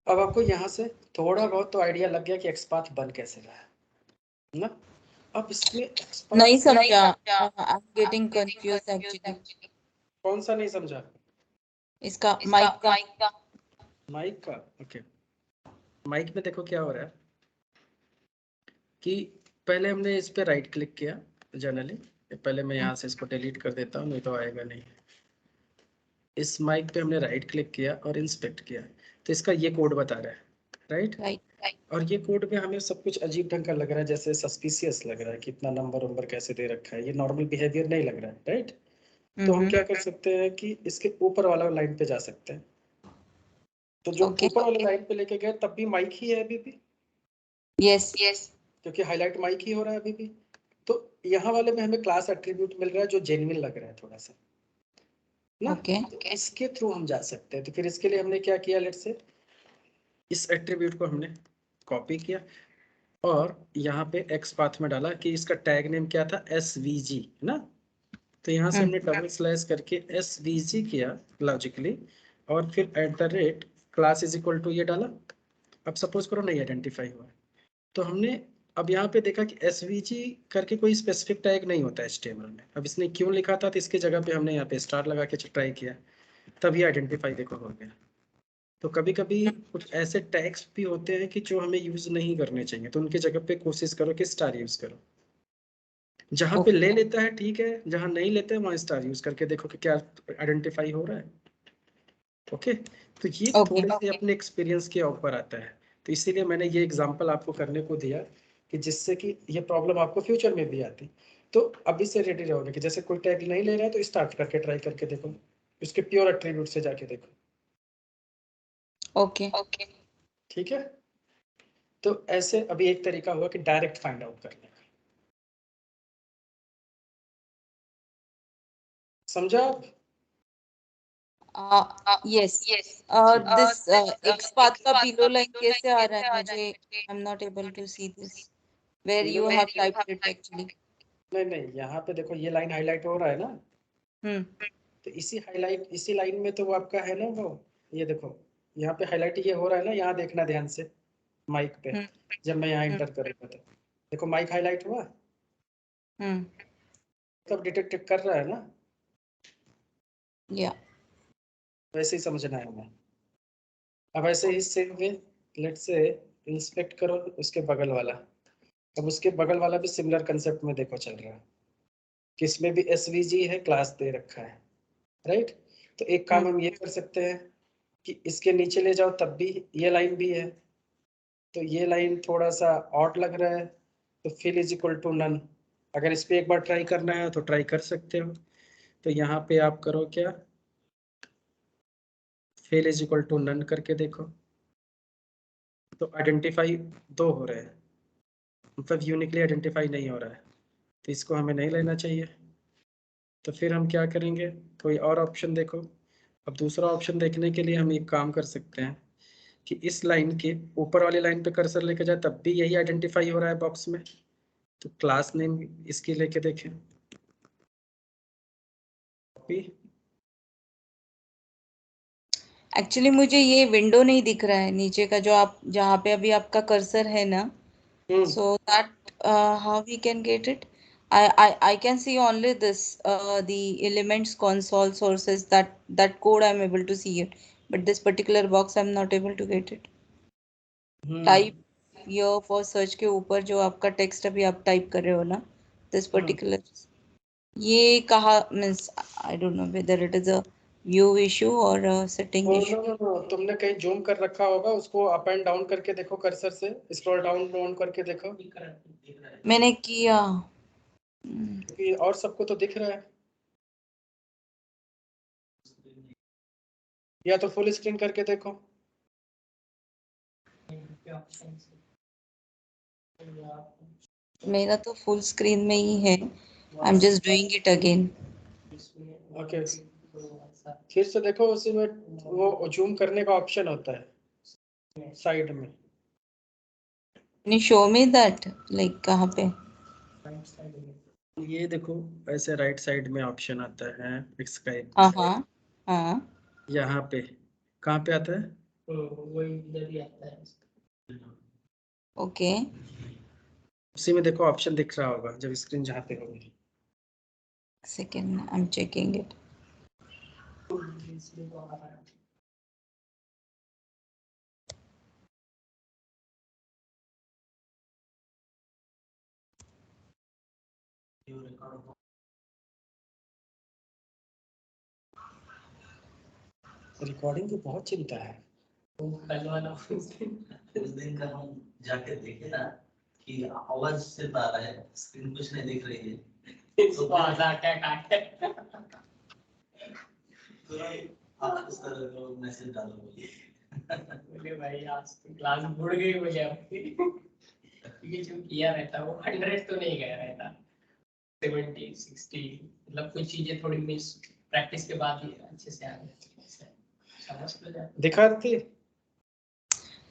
अब आपको यहाँ से थोड़ा बहुत तो आइडिया लग गया कि एक्स पाथ बन कैसे रहा है ना। अब इसमें एक्स पाथ नहीं समझा, I am getting confuse actually. कौन सा नहीं समझा? इसका माइक का। माइक का, ओके। माइक में देखो क्या हो रहा है कि पहले हमने इस पे राइट क्लिक किया जनरली। पहले मैं यहाँ से इसको डिलीट कर देता हूँ, नहीं तो आएगा नहीं। इस माइक पे हमने राइट क्लिक किया और इंस्पेक्ट किया, तो इसका ये कोड बता रहा है, राइट। राइट। और ये कोड में हमें सब कुछ अजीब ढंग का लग रहा है, जैसे सस्पिशियस लग रहा है कि इतना नंबर वंबर कैसे दे रखा है, ये नॉर्मल बिहेवियर नहीं लग रहा है, राइट। तो हम क्या कर सकते हैं कि इसके ऊपर वाला लाइन पे जा सकते हैं। तो जो Okay. ऊपर वाले लाइन पे लेके गए तब भी माइक ही है अभी भी, यस। क्योंकि हाईलाइट माइक ही हो रहा है अभी भी। तो यहाँ वाले में हमें क्लास एट्रीब्यूट मिल रहा है जो जेन्युइन लग रहा है थोड़ा सा ना। ओके। तो इसके थ्रू हम जा सकते हैं। तो फिर इसके लिए हमने क्या किया, लेट्स से इस एट्रीब्यूट को हमने कॉपी किया और यहाँ पे एक्स पाथ में डाला कि इसका टैग नेम क्या था, SVG है ना। तो यहाँ से हमने डबल स्लैश करके SVG किया लॉजिकली, और फिर @ क्लास इज इक्वल टू ये डाला। अब सपोज करो नहीं आइडेंटिफाई हुआ, तो हमने अब यहाँ पे देखा कि SVG करके कोई स्पेसिफिक टैग नहीं होता है HTML में। अब इसने क्यों लिखा था, तो इसकी जगह पे हमने यहाँ पे स्टार लगा के ट्राई किया, तभी आइडेंटिफाई देखो हो गया। तो कभी कभी कुछ ऐसे टैग्स भी होते हैं कि जो हमें यूज नहीं करने चाहिए, तो उनकी जगह पे कोशिश करो कि स्टार यूज करो। जहां पे ले लेता है ठीक है, जहां नहीं लेते हैं वहां स्टार यूज करके देखो कि क्या आइडेंटिफाई हो रहा है। ओके, तो ये थोड़े से अपने एक्सपीरियंस के ऊपर आता है। तो इसीलिए मैंने ये एग्जांपल आपको करने को दिया कि जिससे कि ये प्रॉब्लम आपको फ्यूचर में भी आती। तो अभी से रेडी रहोगे कि जैसे कोई टैग नहीं ले रहा है तो स्टार्ट करके ट्राई करके देखो, उसके प्योर एट्रीब्यूट से जाके देखो। ओके। ठीक है, तो ऐसे अभी एक तरीका हुआ कि डायरेक्ट फाइंड आउट करने का। समझा आप? यस। दिस एक्स पाथ का बिलो लाइन कैसे आ रहा है मुझे? I am not able to see this where Below you line- have typed it actually. नहीं नहीं, यहाँ पे देखो ये लाइन हाईलाइट हो रहा है ना। तो इसी लाइन में तो वो आपका है ना वो, ये देखो यहाँ पे हाईलाइट ये हो रहा है ना, यहाँ देखना ध्यान से माइक पे। जब मैं यहाँ इंटर करूँगा तो देखो माइक हाईलाइट हुआ, तब डिटेक्ट कर रहा है ना। या वैसे ही समझना है हमें। अब ऐसे ही सेम वे लेट से इंस्पेक्ट करो उसके बगल वाला। अब उसके बगल वाला भी सिमिलर कंसेप्ट में देखो चल रहा है कि इसमें भी SVG है, क्लास दे रखा है, राइट। तो एक काम हम ये कर सकते हैं कि इसके नीचे ले जाओ तब भी ये लाइन भी है, तो ये लाइन थोड़ा सा ऑड लग रहा है, तो fill is equal to none. अगर इस पे एक बार ट्राई करना है तो ट्राई कर सकते हो। तो यहाँ पे आप करो क्या, fill is equal to none करके देखो, तो आइडेंटिफाई 2 हो रहे हैं, मतलब यूनिकली आइडेंटिफाई नहीं हो रहा है, तो इसको हमें नहीं लेना चाहिए। तो फिर हम क्या करेंगे, कोई और ऑप्शन देखो। अब दूसरा ऑप्शन देखने के लिए हम एक काम कर सकते हैं कि इस लाइन के ऊपर वाली लाइन पे कर्सर लेके जाए तब भी यही आइडेंटिफाई हो रहा है बॉक्स में, तो क्लास नेम इसकी लेके देखें। एक्चुअली मुझे ये विंडो नहीं दिख रहा है नीचे का, जो आप जहाँ पे अभी आपका कर्सर है ना, so that how we can get it? I can see only this the elements console sources, that code I'm able to see it, but this particular box I'm not able to get it. Type ये for search के ऊपर जो आपका text अभी आप type कर रहे हो ना, दिस पर्टिकुलर, ये कहा means I don't know whether it is a view issue और सेटिंग इशू। तुमने कहीं जूम कर रखा होगा, उसको अप एंड डाउन करके देखो, कर्सर से स्क्रॉल डाउन डाउन करके देखो। मैंने किया। क्योंकि और सबको तो दिख रहा है, या तो फुल स्क्रीन करके देखो। मेरा तो फुल स्क्रीन में ही है, I am just doing it again. Okay, फिर से देखो, उसी में वो जूम करने का ऑप्शन होता है साइड में। Can you show me that, like कहाँ पे? ये देखो ऐसे राइट साइड में ऑप्शन आता है स्काइप, हाँ हाँ हाँ। यहाँ पे कहाँ पे आता है? वही इधर ही आता है। ओके, उसी में देखो ऑप्शन दिख रहा होगा जब स्क्रीन जहाँ पे होगी। Second I am checking it. Recording की बहुत चिंता है। कल वाला उस दिन का हम जाके देखे ना कि आवाज सिर्फ आ रहा है, स्क्रीन कुछ नहीं दिख रही है। तो आधा अटैक आ गया। आप उस तरह का मैसेज डालो बोले भाई आज तो क्लास बुड़ गई बोले आपकी। ये जो किया रहता वो 100 तो नहीं गया रहता, 70 60 मतलब कुछ चीजें थोड़ी मिस प्रैक्टिस के बाद ही अच्छे से आ गई, समझ तो जाते। दिखा थे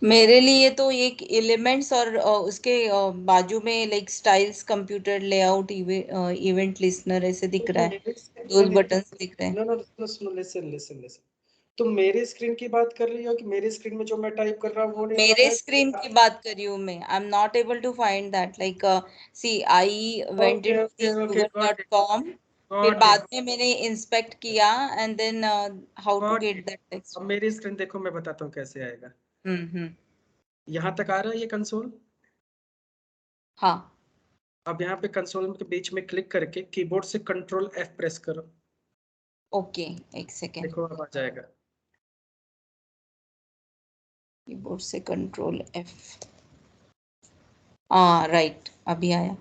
मेरे लिए तो एक एलिमेंट्स और उसके बाजू में like styles, computer layout, event listener ऐसे दिख रहा है, दो बटन्स दिख रहे हैं। नो नो सुनो, लिसन लिसन लिसन। तुम मेरे स्क्रीन की बात कर रही हो कि मेरे स्क्रीन में जो मैं टाइप कर रहा हूँ वो नहीं आ मेरे रहा है? स्क्रीन की बात कर रही हूँ मैं। I am not able to find that, like see I went Okay, into okay, okay, got it, google.com, फिर got it, बाद में मैंने इंस्पेक्ट किया and then how to got get it। That text. अब मेरी स्क्रीन देखो, मैं बताता हूँ कैसे आएगा। हम्म। यहाँ तक आ रहा है ये कंसोल। हाँ, अब यहाँ पे कंसोल के बीच में क्लिक करके कीबोर्ड से कंट्रोल F प्रेस करो। ओके, एक सेकेंड। देखो अब आ जाएगा। कीबोर्ड से कंट्रोल एफ, हाँ राइट, अभी आया।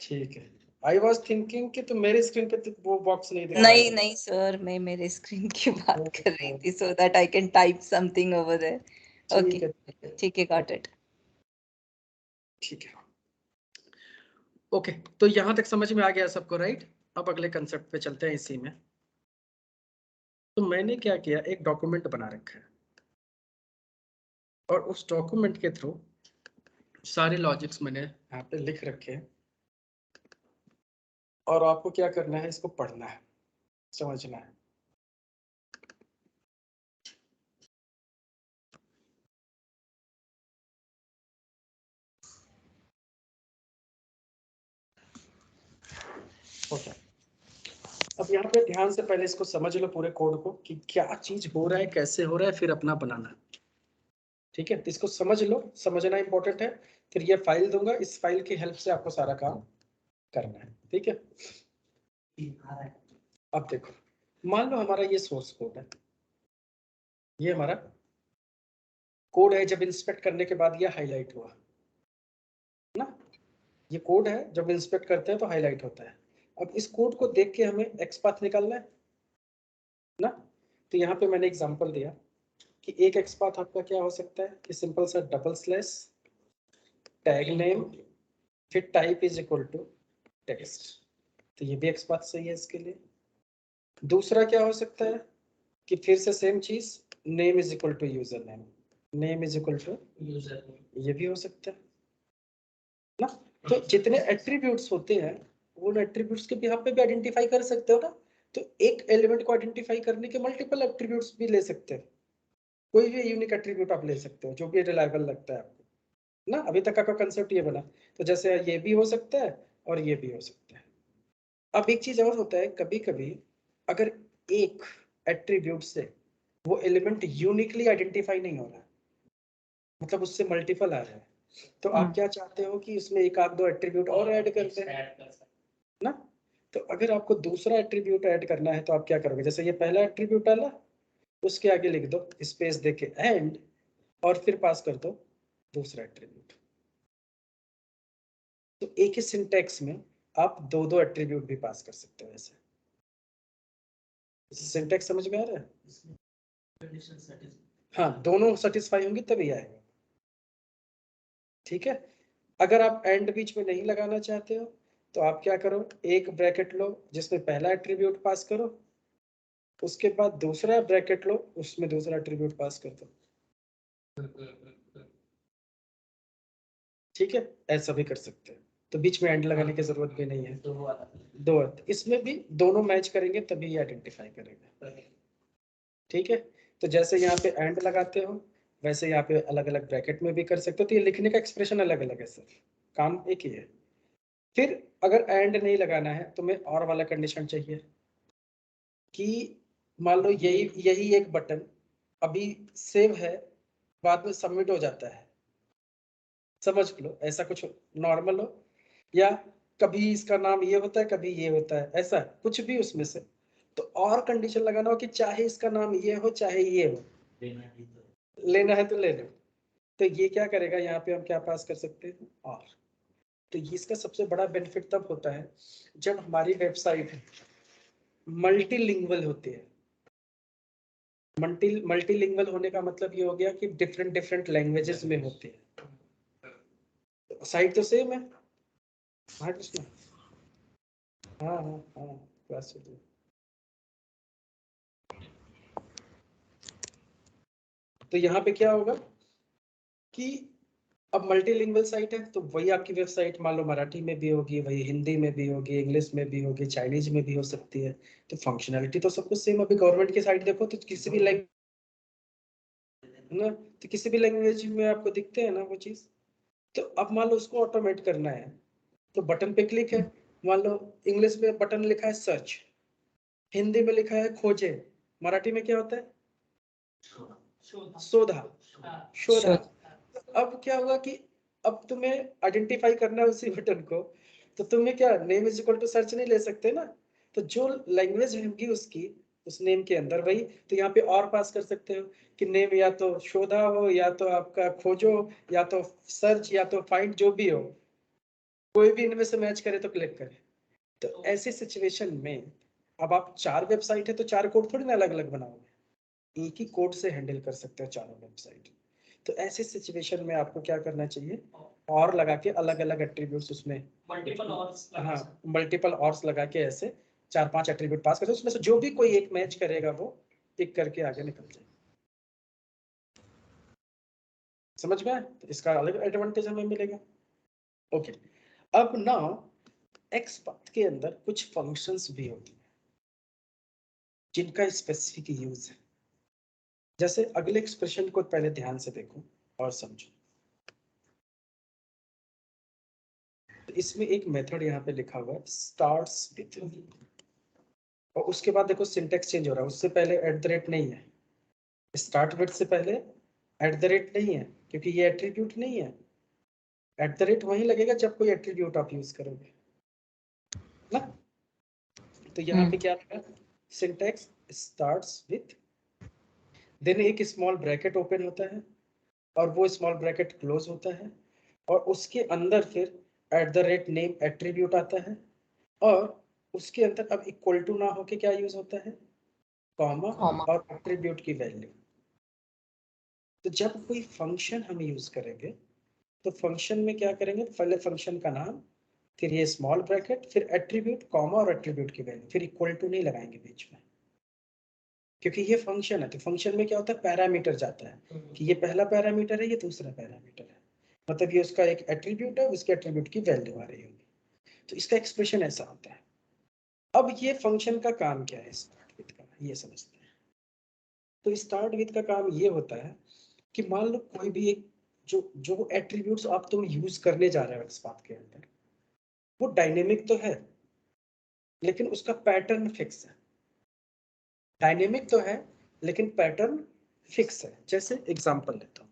ठीक है। आई वॉज थिंकिंग कि तुम मेरी स्क्रीन पे तो वो बॉक्स नहीं दिख रहा नहीं है। नहीं सर, मैं मेरे स्क्रीन की बात कर रही थी, so that I can type something over there. ठीक ओके, है, ठीक है, गॉट इट। ठीक है। ओके, तो यहाँ तक समझ में आ गया सबको, राइट? अब अगले कंसेप्ट पे चलते हैं इसी में। तो मैंने क्या किया, एक डॉक्यूमेंट बना रखा है और उस डॉक्यूमेंट के थ्रू सारे लॉजिक्स मैंने यहाँ पे लिख रखे हैं और आपको क्या करना है, इसको पढ़ना है, समझना है। ओके, अब यहाँ पे ध्यान से पहले इसको समझ लो पूरे कोड को कि क्या चीज हो रहा है, कैसे हो रहा है, फिर अपना बनाना है। ठीक है, तो इसको समझ लो, समझना इंपॉर्टेंट है। फिर ये फाइल दूंगा, इस फाइल की हेल्प से आपको सारा काम करना है। ठीक है, अब देखो, मान लो हमारा ये सोर्स कोड है, ये हमारा कोड है। जब इंस्पेक्ट करने के बाद ये हाईलाइट हुआ ना, ये कोड है, जब इंस्पेक्ट करते हैं तो हाईलाइट होता है। अब इस कोड को देख के हमें एक्स पाथ निकालना है ना। तो यहाँ पे मैंने एग्जांपल दिया कि एक एक्स पाथ आपका क्या हो सकता है कि सिंपल सा डबल स्लैश टैग नेम फिर type is equal to text. तो ये भी एक्स पाथ सही है इसके लिए। दूसरा क्या हो सकता है कि फिर से सेम चीज, name is equal to user name, name is equal to user name, ये भी हो सकता है ना। तो जितने एट्रीब्यूट्स होते हैं वो एट्रीब्यूट्स के यहाँ पे भी आइडेंटिफाई कर सकते हो ना। तो एक एलिमेंट को आइडेंटिफाई करने के मल्टीपल एट्रीब्यूट्स भी ले सकते हैं। कोई भी यूनिक एट्रीब्यूट आप ले सकते हो जो भी रिलायबल लगता है आपको ना। अभी तक का कंसेप्ट ये बना। तो जैसे ये भी हो सकता है और ये भी हो सकता है। अब एक चीज और होता है, कभी कभी अगर एक एट्रीब्यूट से वो एलिमेंट यूनिकली आइडेंटिफाई नहीं हो रहा है, मतलब उससे मल्टीपल आ रहा है, तो आप क्या चाहते हो कि उसमें एक आध दो एट्रीब्यूट और ऐड कर दें ना। तो अगर आपको दूसरा एट्रीब्यूट ऐड करना है तो आप क्या करोगे, जैसे ये पहला एट्रीब्यूट डाला, उसके आगे लिख दो स्पेस देके एंड, और फिर पास कर दो दूसरा एट्रीब्यूट। तो एक ही सिंटैक्स में आप दो दो एट्रीब्यूट भी पास कर सकते हो। ऐसे सिंटैक्स समझ में आ रहा है? हाँ, दोनों सेटिस्फाई होंगी तभी आएगा। ठीक है, अगर आप एंड बीच में नहीं लगाना चाहते हो तो आप क्या करो, एक ब्रैकेट लो जिसमें पहला एट्रीब्यूट पास करो, उसके बाद दूसरा ब्रैकेट लो उसमें दूसरा एट्रीब्यूट पास कर दो। ठीक है, ऐसा भी कर सकते हैं। तो बीच में एंड लगाने की जरूरत भी नहीं है। दो अर्थ इसमें भी दोनों मैच करेंगे तभी ये आइडेंटिफाई करेगा। ठीक है, तो जैसे यहाँ पे एंड लगाते हो वैसे यहाँ पे अलग अलग ब्रैकेट में भी कर सकते हो। तो ये लिखने का एक्सप्रेशन अलग अलग है सर, काम एक ही है। फिर अगर एंड नहीं लगाना है तो मैं और वाला कंडीशन चाहिए कि मान लो यही यही एक बटन अभी सेव है, बाद में सबमिट हो जाता है, समझ लो ऐसा कुछ नॉर्मल हो, या कभी इसका नाम ये होता है कभी ये होता है, ऐसा कुछ भी उसमें से, तो और कंडीशन लगाना हो कि चाहे इसका नाम ये हो चाहे ये हो, लेना है तो ले लो। तो ये क्या करेगा, यहाँ पे हम क्या पास कर सकते हैं, और। तो इसका सबसे बड़ा बेनिफिट तब होता है जब हमारी वेबसाइट मल्टीलिंगुअल होती है। मल्टीलिंगुअल होने का मतलब ये हो गया कि डिफरेंट डिफरेंट लैंग्वेजेस में होती है। साइट तो सेम है, हाँ कृष्णा, हाँ हाँ हाँ क्लास चल रही है। तो यहाँ पे क्या होगा कि अब मल्टीलिंगुअल साइट है तो वही आपकी वेबसाइट मान लो मराठी में भी होगी, वही हिंदी में भी होगी, इंग्लिश में भी होगी, चाइनीज में भी हो सकती है। तो फंक्शनैलिटी तो सब कुछ सेम। अभी गवर्नमेंट की साइट देखो तो किसी भी लैंग्वेज ना, तो किसी भी लैंग्वेज में आपको दिखते हैं ना वो चीज। तो अब मान लो उसको ऑटोमेट करना है तो बटन पे क्लिक है, मान लो इंग्लिश में बटन लिखा है सर्च, हिंदी में लिखा है खोजे, मराठी में क्या होता है शोधा, शोधा। अब क्या हुआ कि अब तुम्हें आइडेंटिफाई करना है उसी बटन को, तो तुम्हें क्या name is equal to search नहीं ले सकते ना, तो जो लैंग्वेज होगी उसकी उस नेम के अंदर वही, तो यहाँ पे और पास कर सकते हो कि नेम या तो शोधा हो या तो आपका खोजो या तो सर्च या तो फाइंड, जो भी हो कोई भी इनमें से मैच करे तो क्लिक करे। तो ऐसी सिचुएशन में अब आप 4 वेबसाइट है तो 4 कोड थोड़ी ना अलग अलग बनाओगे, एक ही कोड से हैंडल कर सकते हो चारों वेबसाइट। तो ऐसी सिचुएशन में आपको क्या करना चाहिए, और लगा के अलग अलग एट्रीब्यूट्स उसमें मल्टीपल ऑर्स, हाँ मल्टीपल ऑर्स लगा के ऐसे 4-5 एट्रीब्यूट पास करते, उसमें से जो भी कोई एक मैच करेगा वो पिक करके आगे निकल जाए। समझ में आया? तो इसका अलग एडवांटेज हमें मिलेगा। ओके, अब नाउ एक्सपाथ के अंदर कुछ फंक्शंस भी होती हैं जिनका स्पेसिफिक यूज है। जैसे अगले एक्सप्रेशन को पहले ध्यान से देखो और समझो। तो इसमें एक मेथड यहाँ पे लिखा हुआ है स्टार्ट्स विथ, और उसके बाद देखो सिंटेक्स चेंज हो रहा है, उससे पहले @ नहीं है, स्टार्ट विथ से पहले @ नहीं है क्योंकि ये एट्रीब्यूट नहीं है। @ वहीं लगेगा जब कोई एट्रीब्यूट आप यूज करोगे ना। तो यहाँ पे क्या लगा, सिंटेक्स स्टार्ट्स विथ, देन एक स्मॉल ब्रैकेट ओपन होता है और वो स्मॉल ब्रैकेट क्लोज होता है, और उसके अंदर फिर @ नेम एट्रीब्यूट आता है, और उसके अंदर अब इक्वल टू ना होके क्या यूज होता है, कॉमा और एट्रीब्यूट की वैल्यू। तो जब कोई फंक्शन हम यूज करेंगे तो फंक्शन में क्या करेंगे, पहले फंक्शन का नाम, फिर ये स्मॉल ब्रैकेट, फिर एट्रीब्यूट, कॉमा और एट्रीब्यूट की वैल्यू, फिर इक्वल टू नहीं लगाएंगे बीच में, क्योंकि ये फंक्शन है। तो फंक्शन में क्या होता है, पैरामीटर जाता है कि ये पहला पैरामीटर है, ये दूसरा पैरामीटर है, मतलब ये उसका एक एट्रीब्यूट है, उसके एट्रीब्यूट की वैल्यू आ रही होगी। तो इसका एक्सप्रेशन ऐसा होता है। अब ये फंक्शन का काम क्या है स्टार्ट विथ का, ये समझते हैं। तो स्टार्ट विथ का काम ये होता है कि मान लो कोई भी एक जो जो एट्रीब्यूट्स आप तुम यूज करने जा रहे हो एक्सपाथ के अंदर, वो डायनेमिक तो है लेकिन उसका पैटर्न फिक्स है। डायनेमिक तो है लेकिन पैटर्न फिक्स है। जैसे एग्जांपल लेता हूँ,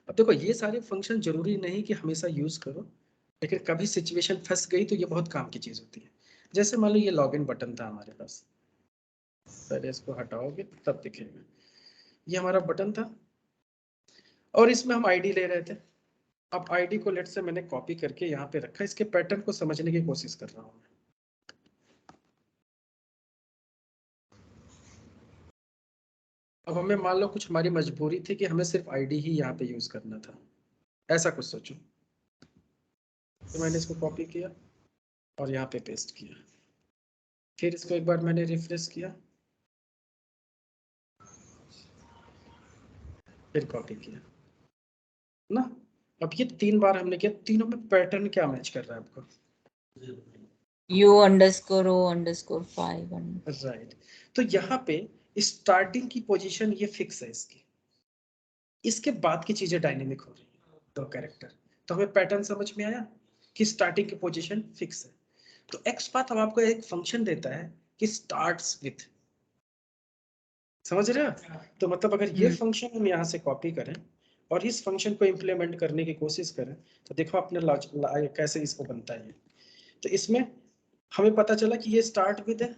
अब देखो ये सारे फंक्शन जरूरी नहीं कि हमेशा यूज करो, लेकिन कभी सिचुएशन फंस गई तो ये बहुत काम की चीज होती है। जैसे मान लो ये लॉगिन बटन था हमारे पास, पहले इसको हटाओगे तब दिखेगा, ये हमारा बटन था और इसमें हम आईडी ले रहे थे। अब आईडी को लेट से मैंने कॉपी करके यहाँ पे रखा, इसके पैटर्न को समझने की कोशिश कर रहा हूँ। अब हमें मान लो कुछ हमारी मजबूरी थी कि हमें सिर्फ आईडी ही यहाँ पे यूज करना था, ऐसा कुछ सोचो। तो मैंने इसको कॉपी किया और यहाँ पे पेस्ट किया, फिर इसको एक बार मैंने रिफ्रेश किया, फिर कॉपी किया ना। अब ये 3 बार हमने किया, तीनों में पैटर्न क्या मैच कर रहा है आपको, U_O__5 राइट। तो यहाँ पे स्टार्टिंग की पोजीशन ये फिक्स है इसकी, इसके बाद की चीजें डायनेमिक हो रही है तो कैरेक्टर। तो हमें पैटर्न समझ में आया कि स्टार्टिंग की पोजीशन फिक्स है। तो एक्स पाथ हम आपको एक फंक्शन देता है कि स्टार्ट्स विथ, समझ रहे हो? तो मतलब अगर ये फंक्शन हम यहाँ से कॉपी करें और इस फंक्शन को इम्प्लीमेंट करने की कोशिश करें तो देखो अपने कैसे इसको बनता है। तो इसमें हमें पता चला कि ये स्टार्ट विद है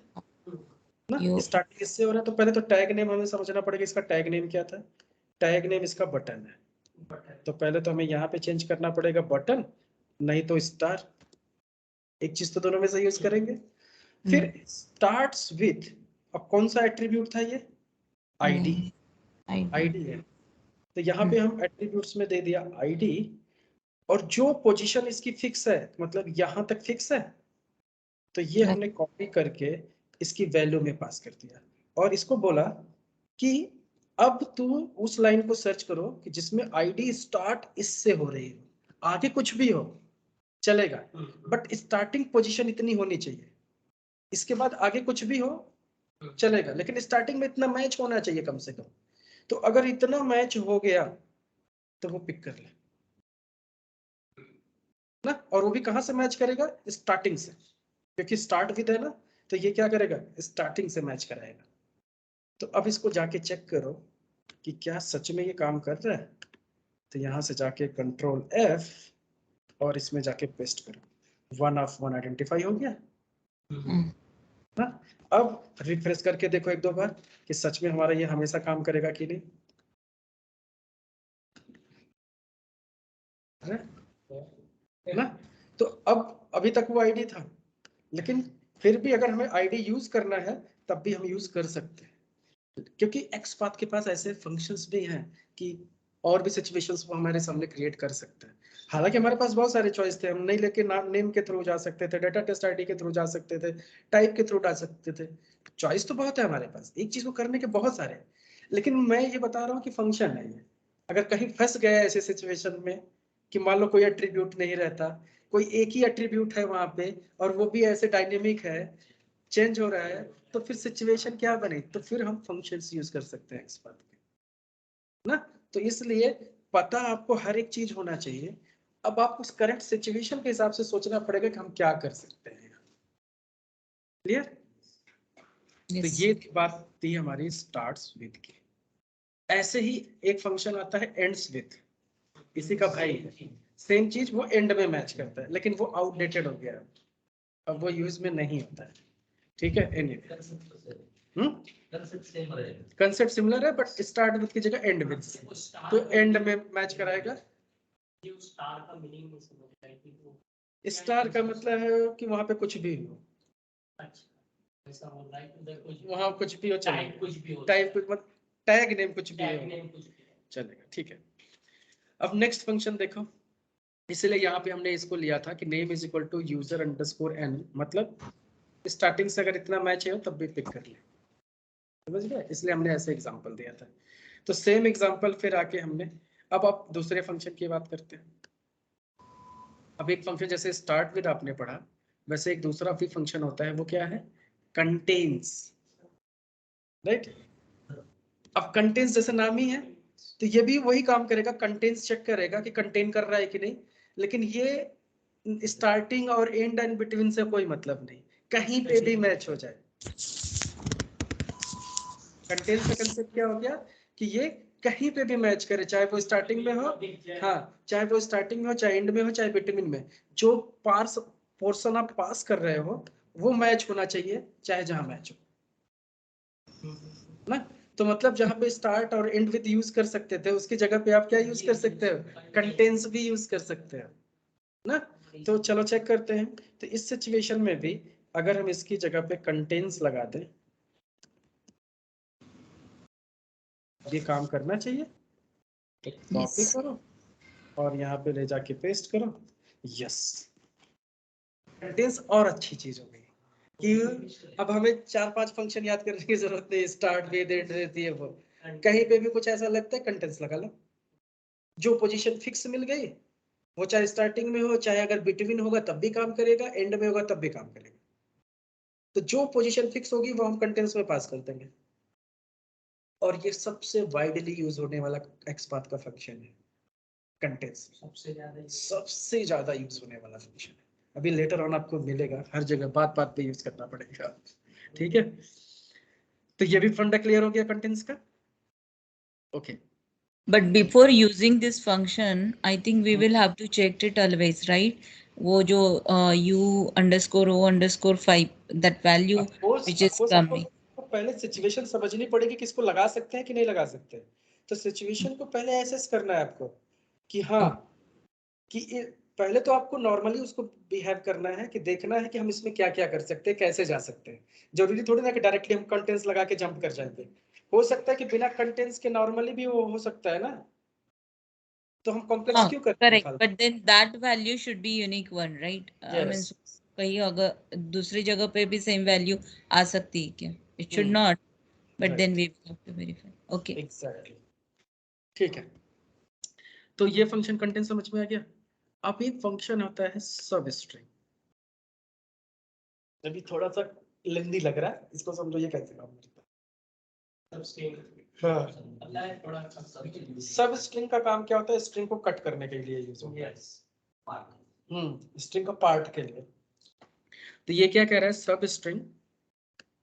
ना, स्टार्टिंग इससे हो रहा है। तो पहले तो टैग नेम हमें समझना पड़ेगा, इसका टैग नेम क्या था? टैग नेम इसका बटन है। तो पहले तो हमें यहाँ पे चेंज करना पड़ेगा बटन, नहीं तो स्टार, एक चीज तो दोनों में से यूज करेंगे। फिर स्टार्ट्स विथ, अब कौन सा एट्रीब्यूट था ये? आईडी, आईडी है। तो यहाँ पे हम एट्रीब्यूट्स में दे दिया आईडी, और जो पोजीशन इसकी फिक्स है, मतलब यहाँ तक फिक्स है, तो ये हमने कॉपी करके इसकी वैल्यू में पास कर दिया और इसको बोला कि अब तू उस लाइन को सर्च करो कि जिसमें आईडी स्टार्ट इससे हो रही हो, आगे कुछ भी हो चलेगा, बट स्टार्टिंग पोजीशन इतनी होनी चाहिए, इसके बाद आगे कुछ भी हो चलेगा, लेकिन स्टार्टिंग में इतना मैच होना चाहिए कम से कम। तो अगर इतना मैच हो गया तो वो पिक कर ले ना, और वो भी कहां से मैच करेगा? स्टार्टिंग से, क्योंकि स्टार्ट विद है ना, तो ये क्या करेगा? स्टार्टिंग से मैच कराएगा। तो अब इसको जाके चेक करो कि क्या सच में ये काम कर रहा है। तो यहां से जाके कंट्रोल F और इसमें जाके पेस्ट करो, 1 ऑफ 1 आइडेंटिफाई हो गया ना। अब रिफ्रेश करके देखो एक दो बार कि सच में हमारा ये हमेशा काम करेगा कि नहीं। ना, तो अब अभी तक वो आईडी था, लेकिन फिर भी अगर हमें आईडी यूज करना है तब भी हम यूज कर सकते हैं, क्योंकि एक्स पाथ के पास ऐसे फंक्शंस भी हैं कि और भी सिचुएशंस वो हमारे सामने क्रिएट कर सकते हैं। हालांकि हमारे पास बहुत सारे चॉइस थे, हम नहीं लेके नेम के थ्रू जा सकते थे, डाटा टेस्ट आईडी के थ्रू जा सकते थे, टाइप के थ्रू जा सकते थे। चॉइस तो बहुत है हमारे पास, एक चीज को करने के बहुत सारे, लेकिन मैं ये बता रहा हूँ कि फंक्शन है ये। अगर कहीं फंस गया ऐसे सिचुएशन में कि मान लो कोई एट्रीब्यूट नहीं रहता, कोई एक ही एट्रीब्यूट है वहां पे और वो भी ऐसे डायनेमिक है, चेंज हो रहा है, तो फिर सिचुएशन क्या बने? तो फिर हम फंक्शंस यूज कर सकते हैं इस बात के ना। तो इसलिए पता आपको हर एक चीज होना चाहिए। अब आपको उस करंट सिचुएशन के हिसाब से सोचना पड़ेगा कि हम क्या कर सकते हैं। क्लियर? तो ये बात थी हमारी स्टार्ट्स विद की। ऐसे ही एक फंक्शन आता है एंड्स विद, इसी का भाई है, सेम चीज वो एंड में मैच करता है, लेकिन वो आउटडेटेड हो गया, अब वो यूज में नहीं होता है। ठीक है, एनीवे कंसेप्ट सिमिलर है, बट स्टार्ट विद की जगह एंड विद, तो एंड में मैच कराएगा। स्टार का मीनिंग नहीं समझ रहा है कि वो स्टार का मतलब है कि वहां पे कुछ भी हो, अच्छा ऐसा हो रहा है कि उधर कुछ वहां कुछ भी हो चलेगा, टाइप कुछ भी हो, टाइप कुछ मत, टैग नेम कुछ भी टैग हो नेम कुछ भी हो। चलेगा। ठीक है, अब नेक्स्ट फंक्शन देखो, इसलिए यहाँ पे हमने इसको लिया था कि name is equal to user underscore N, मतलब स्टार्टिंग से अगर इतना मैच है तब भी पिक कर ले, समझ गए? इसलिए हमने ऐसे एग्जांपल दिया था। तो सेम एग्जांपल फिर आके हमने, अब आप दूसरे फंक्शन की बात करते हैं। अब एक फंक्शन जैसे स्टार्ट विद आपने पढ़ा, वैसे एक दूसरा भी फंक्शन होता है, वो क्या है? Contains, right? अब कंटेन्स जैसे नाम ही है, तो ये भी वही काम करेगा, कंटेन्स चेक करेगा कि कंटेन कर रहा है कि नहीं, लेकिन ये स्टार्टिंग और एंड एंड बिटवीन से कोई मतलब नहीं, कहीं पे भी मैच हो जाए। कंटेन्स का कंसेप्ट क्या हो गया कि ये कहीं पे भी मैच करे, चाहे वो स्टार्टिंग में हो, हाँ, चाहे वो स्टार्टिंग में हो, चाहे एंड में हो, चाहे बिटवीन में, जो पार्स पोर्शन आप पास कर रहे हो वो मैच होना चाहिए, चाहे जहां मैच हो ना। तो मतलब जहां पे स्टार्ट और एंड विद यूज कर सकते थे, उसकी जगह पे आप क्या यूज कर सकते हो? कंटेन्स भी यूज कर सकते हो ना। तो चलो चेक करते हैं। तो इस सिचुएशन में भी अगर हम इसकी जगह पे कंटेन्स लगा दें, ये काम करना चाहिए, तो कॉपी करो और यहाँ पे ले जाके पेस्ट करो। यस, कंटेन्स और अच्छी चीज हो गई कि अब हमें 4-5 फंक्शन याद करने की जरूरत नहीं, स्टार्ट विद एंड रहती है, वो कहीं पे भी कुछ ऐसा लगता है कंटेन्स लगा लो, जो पोजीशन फिक्स मिल गई, वो चाहे स्टार्टिंग में हो, चाहे अगर बिटवीन होगा तब भी काम करेगा, एंड में होगा तब भी काम करेगा। तो जो पोजीशन फिक्स होगी वो हम कंटेन्स में पास कर देंगे, और ये सबसे वाइडली यूज होने वाला XPath का फंक्शन है। कंटेंट्स सबसे ज्यादा यूज होने वाला फंक्शन है। अभी लेटर ऑन आपको मिलेगा, हर जगह बात बात पे यूज करना पड़ेगा। ठीक है, तो ये भी फंडा क्लियर हो गया कंटेंट्स का। Okay, But before using this function, I think we will have to check it always, right? वो जो u_o_5 that value which is coming. आपको पहले सिचुएशन समझनी पड़ेगी कि इसको लगा सकते हैं कि नहीं लगा सकते। तो सिचुएशन को पहले एसेस करना है आपको कि हाँ कि पहले तो आपको नॉर्मली उसको बिहेव करना है कि देखना है कि हम इसमें क्या क्या कर सकते हैं, कैसे जा सकते हैं। जरूरी थोड़ी ना कि डायरेक्टली हम कंटेंट्स लगा के जंप कर जाएंगे। हो सकता है कि बिना कंटेंट्स के नॉर्मली भी वो हो सकता है ना, तो हम कॉम्प्लेक्स क्यों करते हैं? Correct, but then that value should be unique one, right? I mean, कहीं अगर दूसरी जगह पे भी सेम वैल्यू आ सकती है क्या? It should not, but then we have to verify. Okay. Exactly. ठीक है, तो ये फंक्शन कंटेंट समझ में आ गया। अब एक फंक्शन होता है सब स्ट्रिंग। अभी थोड़ा सा लेंदी लग रहा है, इसको समझो ये कैसे काम करता है। सब स्ट्रिंग का काम क्या होता है? स्ट्रिंग को कट करने के लिए यूज होता है। स्ट्रिंग का पार्ट के लिए। तो ये क्या कह रहा है? सब स्ट्रिंग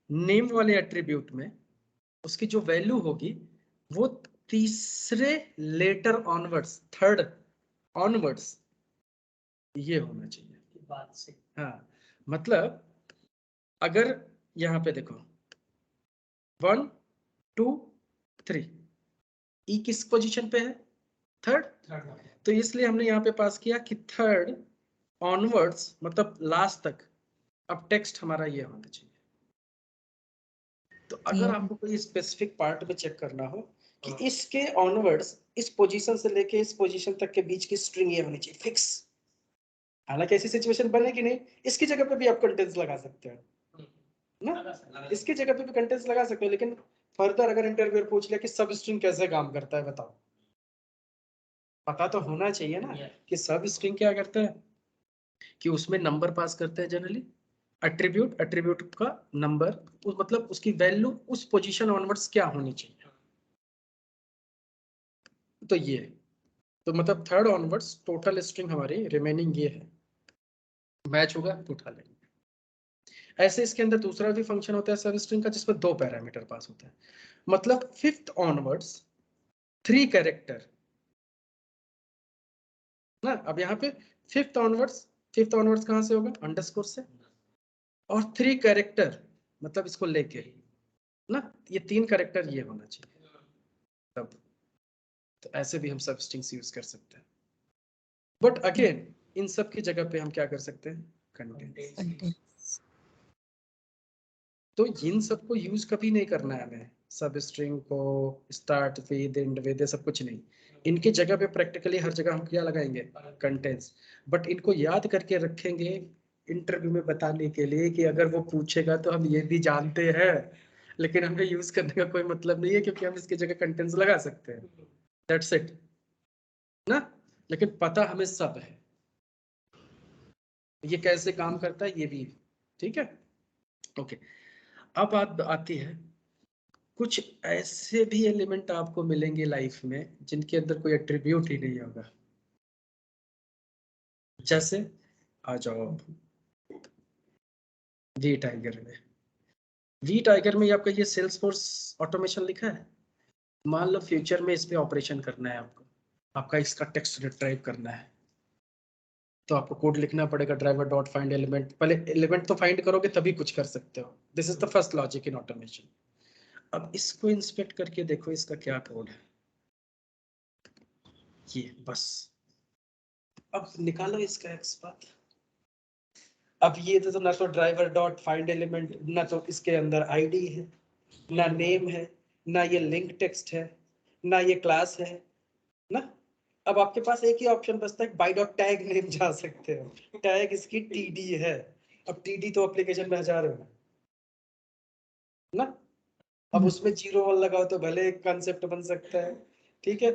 नेम वाले एट्रीब्यूट में उसकी जो वैल्यू होगी वो तीसरे लेटर ऑनवर्ड्स, थर्ड ऑनवर्ड्स ये होना चाहिए बात से। हाँ, मतलब अगर यहाँ पे देखो 1 2 3, ई किस पोजीशन पे है? थर्ड। तो इसलिए हमने यहाँ पे पास किया कि थर्ड ऑनवर्ड्स मतलब लास्ट तक अब टेक्स्ट हमारा ये होना चाहिए। तो अगर आपको कोई स्पेसिफिक पार्ट में चेक करना हो कि इसके ऑनवर्ड्स इस पोजीशन से लेके इस पोजीशन तक के बीच की स्ट्रिंग ये होनी चाहिए फिक्स। हालांकि ऐसी सिचुएशन बनेगी नहीं, इसकी जगह पे भी आप कंटेंट्स लगा सकते हैं ना, इसकी जगह पे भी कंटेंट्स लगा सकते हो। लेकिन फर्दर अगर इंटरव्यूअर पूछ लिया कि सब स्ट्रिंग कैसे काम करता है बताओ, पता तो होना चाहिए ना कि सब स्ट्रिंग क्या करता है, कि उसमें नंबर पास करते हैं जनरली। एट्रीब्यूट का नंबर मतलब उसकी वैल्यू उस पोजीशन ऑनवर्ड्स क्या होनी चाहिए। तो ये तो मतलब थर्ड ऑनवर्ड्स टोटल स्ट्रिंग हमारी रिमेनिंग ये है, मैच होगा तो उठा लेंगे। ऐसे इसके अंदर दूसरा भी फंक्शन होता है सब स्ट्रिंग का जिसमें 2 पैरामीटर पास होता है। मतलब फिफ्थ ऑनवर्ड्स 3 कैरेक्टर ना। अब यहाँ पे फिफ्थ ऑनवर्ड्स कहाँ से होगा? अंडरस्कोर से। और 3 कैरेक्टर मतलब इसको लेके ना, ये 3 कैरेक्टर ये होना चाहिए तब। तो ऐसे भी हम सब स्ट्रिंग्स यूज कर सकते हैं। बट अगेन इन सब की जगह पे हम क्या कर सकते हैं? कंटेंट्स। तो इन सबको यूज कभी नहीं करना है हमें, सब स्ट्रिंग को स्टार्ट विद एंड विद सब कुछ नहीं। इनकी जगह पे प्रैक्टिकली हर जगह हम क्या लगाएंगे? कंटेंट्स। बट इनको याद करके रखेंगे इंटरव्यू में बताने के लिए कि अगर वो पूछेगा तो हम ये भी जानते हैं, लेकिन हमें यूज करने का कोई मतलब नहीं है क्योंकि हम इसकी जगह कंटेंट्स लगा सकते हैं। दैट्स इट ना। लेकिन पता हमें सब है ये कैसे काम करता है, ये भी ठीक है। ओके, अब बात आती है कुछ ऐसे भी एलिमेंट आपको मिलेंगे लाइफ में जिनके अंदर कोई एट्रीब्यूट ही नहीं होगा। जैसे आ जाओ वी टाइगर में। वी टाइगर में आपका ये सेल्सफोर्स ऑटोमेशन लिखा है। मान लो फ्यूचर में इस पे ऑपरेशन करना है आपको, आपका इसका टेक्स्ट रिट्राइव करना है, तो आपको कोड लिखना पड़ेगा ड्राइवर डॉट फाइंड एलिमेंट। पहले एलिमेंट तो फाइंड करोगे तभी कुछ कर सकते हो। This is the first logic in automation. अब इसको इंस्पेक्ट करके देखो इसका क्या कोड है, ये बस। अब निकालो इसका XPath। अब ये तो ना तो ड्राइवर डॉट फाइंड एलिमेंट, ना तो इसके अंदर आईडी है, ना नेम है, ना ये लिंक टेक्स्ट है, ना ये क्लास है ना। अब आपके पास एक ही ऑप्शन बचता है, बाय डॉट टैग नेम जा सकते हो। टैग इसकी टीडी है। अब टीडी तो एप्लीकेशन में हजारों है ना। अब उसमें 0 लगाओ तो भले एक कॉन्सेप्ट बन सकता है। ठीक है,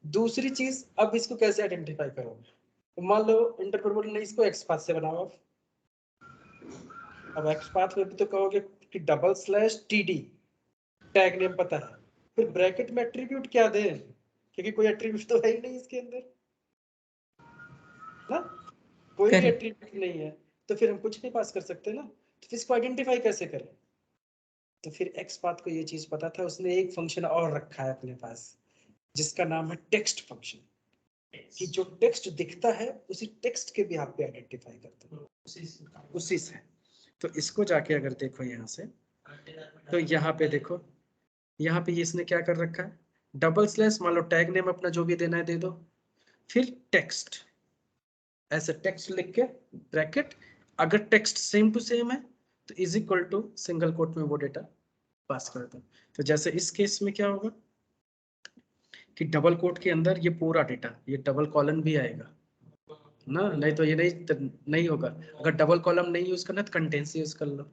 दूसरी चीज अब इसको कैसे आइडेंटिफाई करोगे? मान लो इंटरप्रेटर ने इसको XPath से बनाओ। अब XPath में भी तो कहोगे कि /TD टैग नेम पता है, फिर ब्रैकेट में एट्रीब्यूट क्या दे, क्योंकि कोई एट्रीब्यूट तो है ही नहीं इसके अंदर ना, कोई भी एट्रीब्यूट नहीं है, तो फिर हम कुछ नहीं पास कर सकते ना। तो फिर इसको आइडेंटिफाई कैसे करें? तो फिर एक्स पाथ को ये चीज पता था, उसने एक फंक्शन और रखा है अपने पास जिसका नाम है टेक्स्ट फंक्शन, कि जो टेक्स्ट दिखता है उसी टेक्स्ट के भी आप पे आइडेंटिफाई करते हैं उसी से। तो इसको जाके अगर देखो यहाँ से, तो यहाँ पे देखो, यहाँ पे इसने क्या कर रखा है, डबल स्लैश, मान लो टैग नेम अपना जो भी देना है दे दो, फिर टेक्स्ट, ऐसे टेक्स्ट लिख के ब्रैकेट, अगर टेक्स्ट सेम टू सेम है तो is equal to single quote में वो डेटा पास कर दो। तो जैसे इस केस में क्या होगा कि डबल कोट के अंदर ये पूरा डेटा, ये डबल कॉलम भी आएगा ना, नहीं तो ये नहीं होगा। अगर डबल कॉलम नहीं यूज करना तो कंटेंट्स यूज कर लो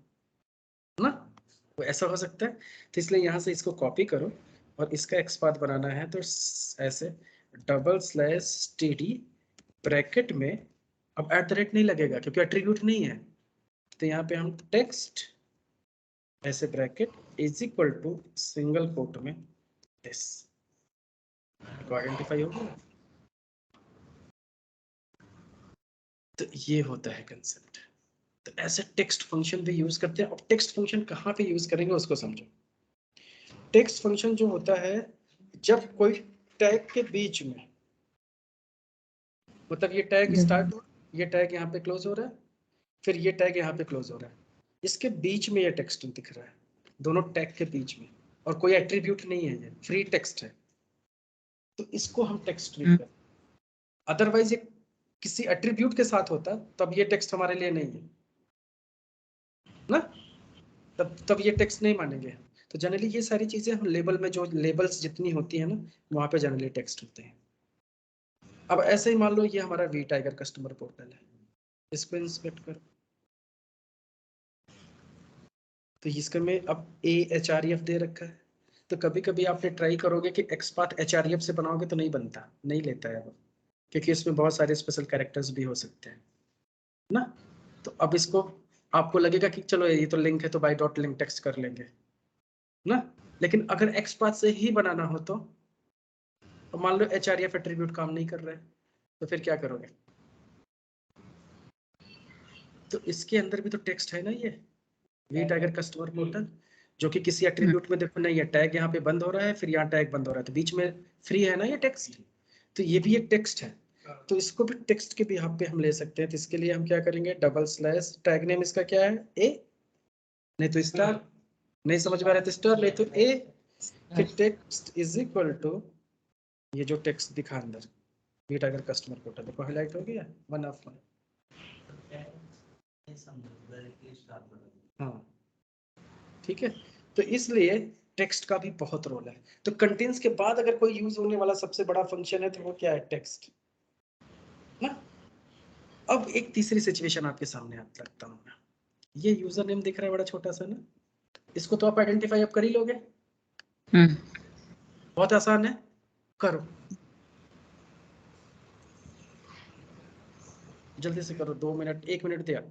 ना, तो ऐसा हो सकता है। तो इसलिए यहाँ से इसको कॉपी करो और इसका एक्सपाथ बनाना है तो ऐसे डबल स्लैश टीडी ब्रैकेट में, अब एट द रेट नहीं लगेगा क्योंकि एट्रीब्यूट नहीं है, तो यहाँ पे हम टेक्स्ट ऐसे bracket is equal to single quote में दिस को आइडेंटिफाई हो गया। तो ये होता है कंसेप्ट। तो ऐसे टेक्स्ट फंक्शन भी यूज करते हैं। अब टेक्स्ट फंक्शन कहाँ पे यूज करेंगे उसको समझो। टेक्स्ट फंक्शन जो होता है जब कोई टैग के बीच में, मतलब ये टैग स्टार्ट हो, ये टैग यहाँ पे क्लोज हो रहा है, फिर ये टैग यहाँ पे क्लोज हो रहा है, इसके बीच में ये टेक्स्ट दिख रहा है, दोनों टैग के बीच में, और कोई एट्रीब्यूट नहीं है, ये फ्री टेक्स्ट है, तो इसको हम टेक्स्ट ट्रीट करते हैं। अदरवाइज ये किसी एट्रीब्यूट के साथ होता तब ये टेक्स्ट हमारे लिए नहीं है ना, तब ये टेक्स्ट नहीं मानेंगे। तो जनरली ये सारी चीजें हम लेबल में, जो लेबल्स जितनी होती है ना, वहां पे जनरली टेक्स्ट होते हैं। अब ऐसे ही मान लो ये हमारा वी टाइगर कस्टमर पोर्टल है, इसको इंस्पेक्ट करो, तो इसके में अब AHREF दे रखा है। तो कभी कभी आपने ट्राई करोगे कि एक्सपाथ HREF से बनाओगे तो नहीं बनता, नहीं लेता है वो, क्योंकि इसमें बहुत सारे स्पेशल कैरेक्टर्स भी हो सकते हैं ना। तो अब इसको आपको लगेगा कि चलो ये तो लिंक है तो बाय डॉट लिंक टेक्स्ट कर लेंगे ना, लेकिन अगर एक्सपाथ से ही बनाना हो तो मान लो HREF एट्रीब्यूट काम नहीं कर रहा है, तो फिर क्या करोगे? तो इसके अंदर भी तो टेक्स्ट है ना, ये वी टाइगर कस्टमर पोर्टल, जो कि किसी एट्रीब्यूट में देखो नहीं है, टैग यहाँ पे बंद हो रहा है, फिर यहाँ टैग बंद हो रहा है, तो बीच में फ्री है ना ये टेक्स्ट, तो ये भी एक टेक्स्ट है। तो इसको भी टेक्स्ट के यहाँ पे हम ले सकते हैं। तो इसके लिए हम क्या करेंगे, डबल स्लैश, टैग नेम इसका क्या है, ए, नहीं तो स्टार, नहीं समझ में आ रहा है तो स्टार, नहीं तो ए, फिर टेक्स्ट इज इक्वल टू ये जो टेक्स्ट दिखा अंदर वी टाइगर कस्टमर पोर्टल, देखो हाईलाइट हो गया 1 ऑफ 1। हाँ ठीक है, तो इसलिए टेक्स्ट का भी बहुत रोल है। तो कंटेंट्स के बाद अगर कोई यूज होने वाला सबसे बड़ा फंक्शन है तो वो क्या है, टेक्स्ट ना। अब एक तीसरी सिचुएशन आपके सामने रखता हूँ मैं, ये यूजर नेम दिख रहा है बड़ा छोटा सा ना, इसको तो आप आइडेंटिफाई अब कर ही लोगे, बहुत आसान है, करो जल्दी से करो, 2 मिनट 1 मिनट दिया।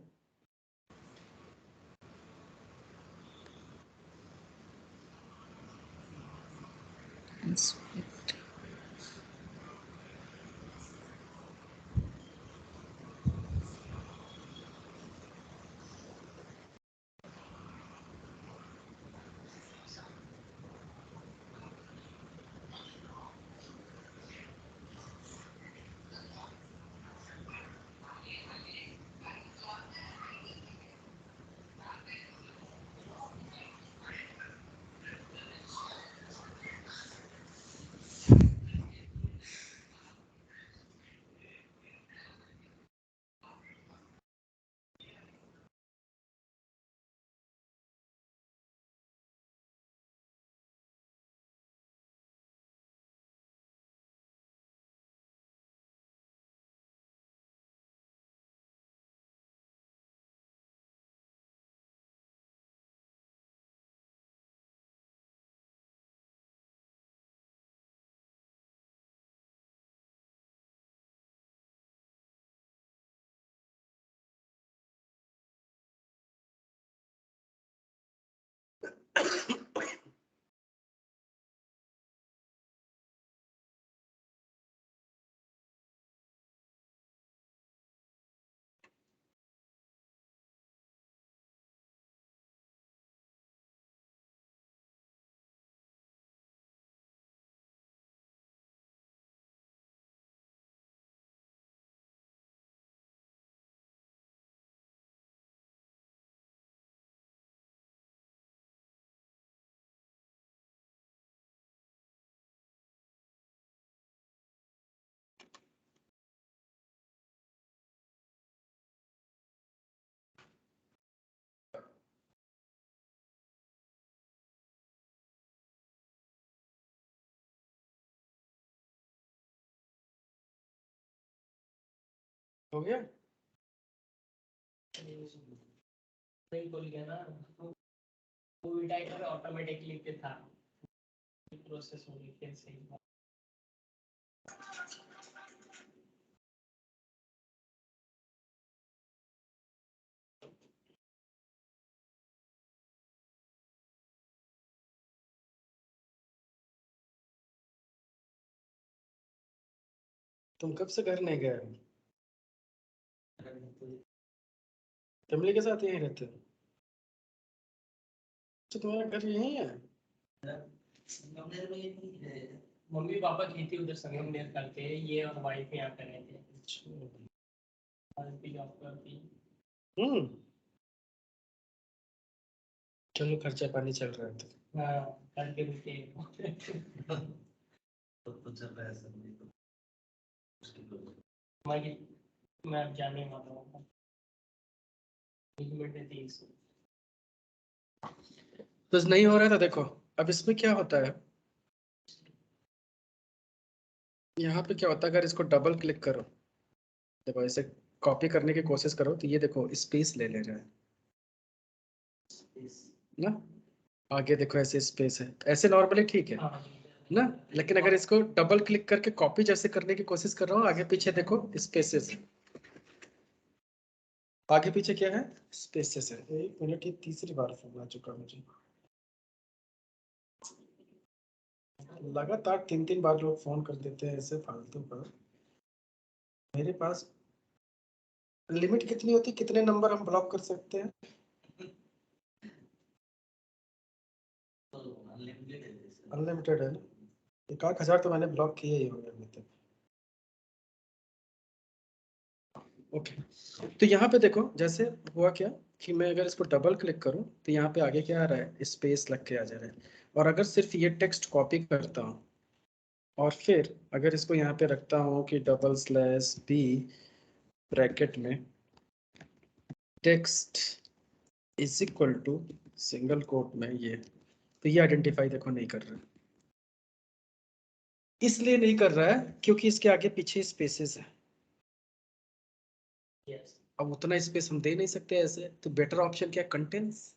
हो गया? नहीं बोल गया ना, मूवी टाइटल ऑटोमेटिकली पे था, प्रोसेस हो गई फिर से। तुम कब से घर नहीं गए? फैमिली के साथ यहीं रहते हो? तो तुम्हारा घर यहीं है? मम्मी पापा खेती उधर संगमनेर करते हैं, ये और वाइफ यहाँ पे रहते हैं। जॉब करती है। चलो खर्चा पानी चल रहा है तो। हाँ, करके रुके। मैं अब जाने वाला हूँ। तो नहीं हो रहा था, देखो अब इसमें क्या होता है, यहाँ पे क्या होता है, अगर इसको डबल क्लिक करो, देखो इसे कॉपी करने की कोशिश करो तो ये देखो स्पेस ले ले रहा है ना, आगे देखो ऐसे स्पेस है, ऐसे नॉर्मली ठीक है ना, लेकिन अगर इसको डबल क्लिक करके कॉपी जैसे करने की कोशिश कर रहा हूँ, आगे पीछे देखो स्पेसेस, आगे पीछे क्या है, स्पेसेस है। 1 मिनट, ये तीसरी बार फोन आ चुका मुझे, लगातार 3-3 बार लोग फोन कर देते हैं ऐसे फालतू पर। मेरे पास लिमिट कितनी होती है, कितने नंबर हम ब्लॉक कर सकते हैं? अनलिमिटेड है ना, 1,000 तो मैंने ब्लॉक किए ही होंगे अभी तक। ओके, तो यहाँ पे देखो जैसे हुआ क्या कि मैं अगर इसको डबल क्लिक करूँ तो यहाँ पे आगे क्या आ रहा है, स्पेस लग के आ जा रहा है। और अगर सिर्फ ये टेक्स्ट कॉपी करता हूँ और फिर अगर इसको यहाँ पे रखता हूँ कि /b ब्रैकेट में text is equal to single quote में ये, तो ये आइडेंटिफाई देखो नहीं कर रहा है। इसलिए नहीं कर रहा है क्योंकि इसके आगे पीछे स्पेसेस है। Yes. अब उतना स्पेस हम दे नहीं सकते ऐसे, तो बेटर ऑप्शन क्या, कंटेंट्स।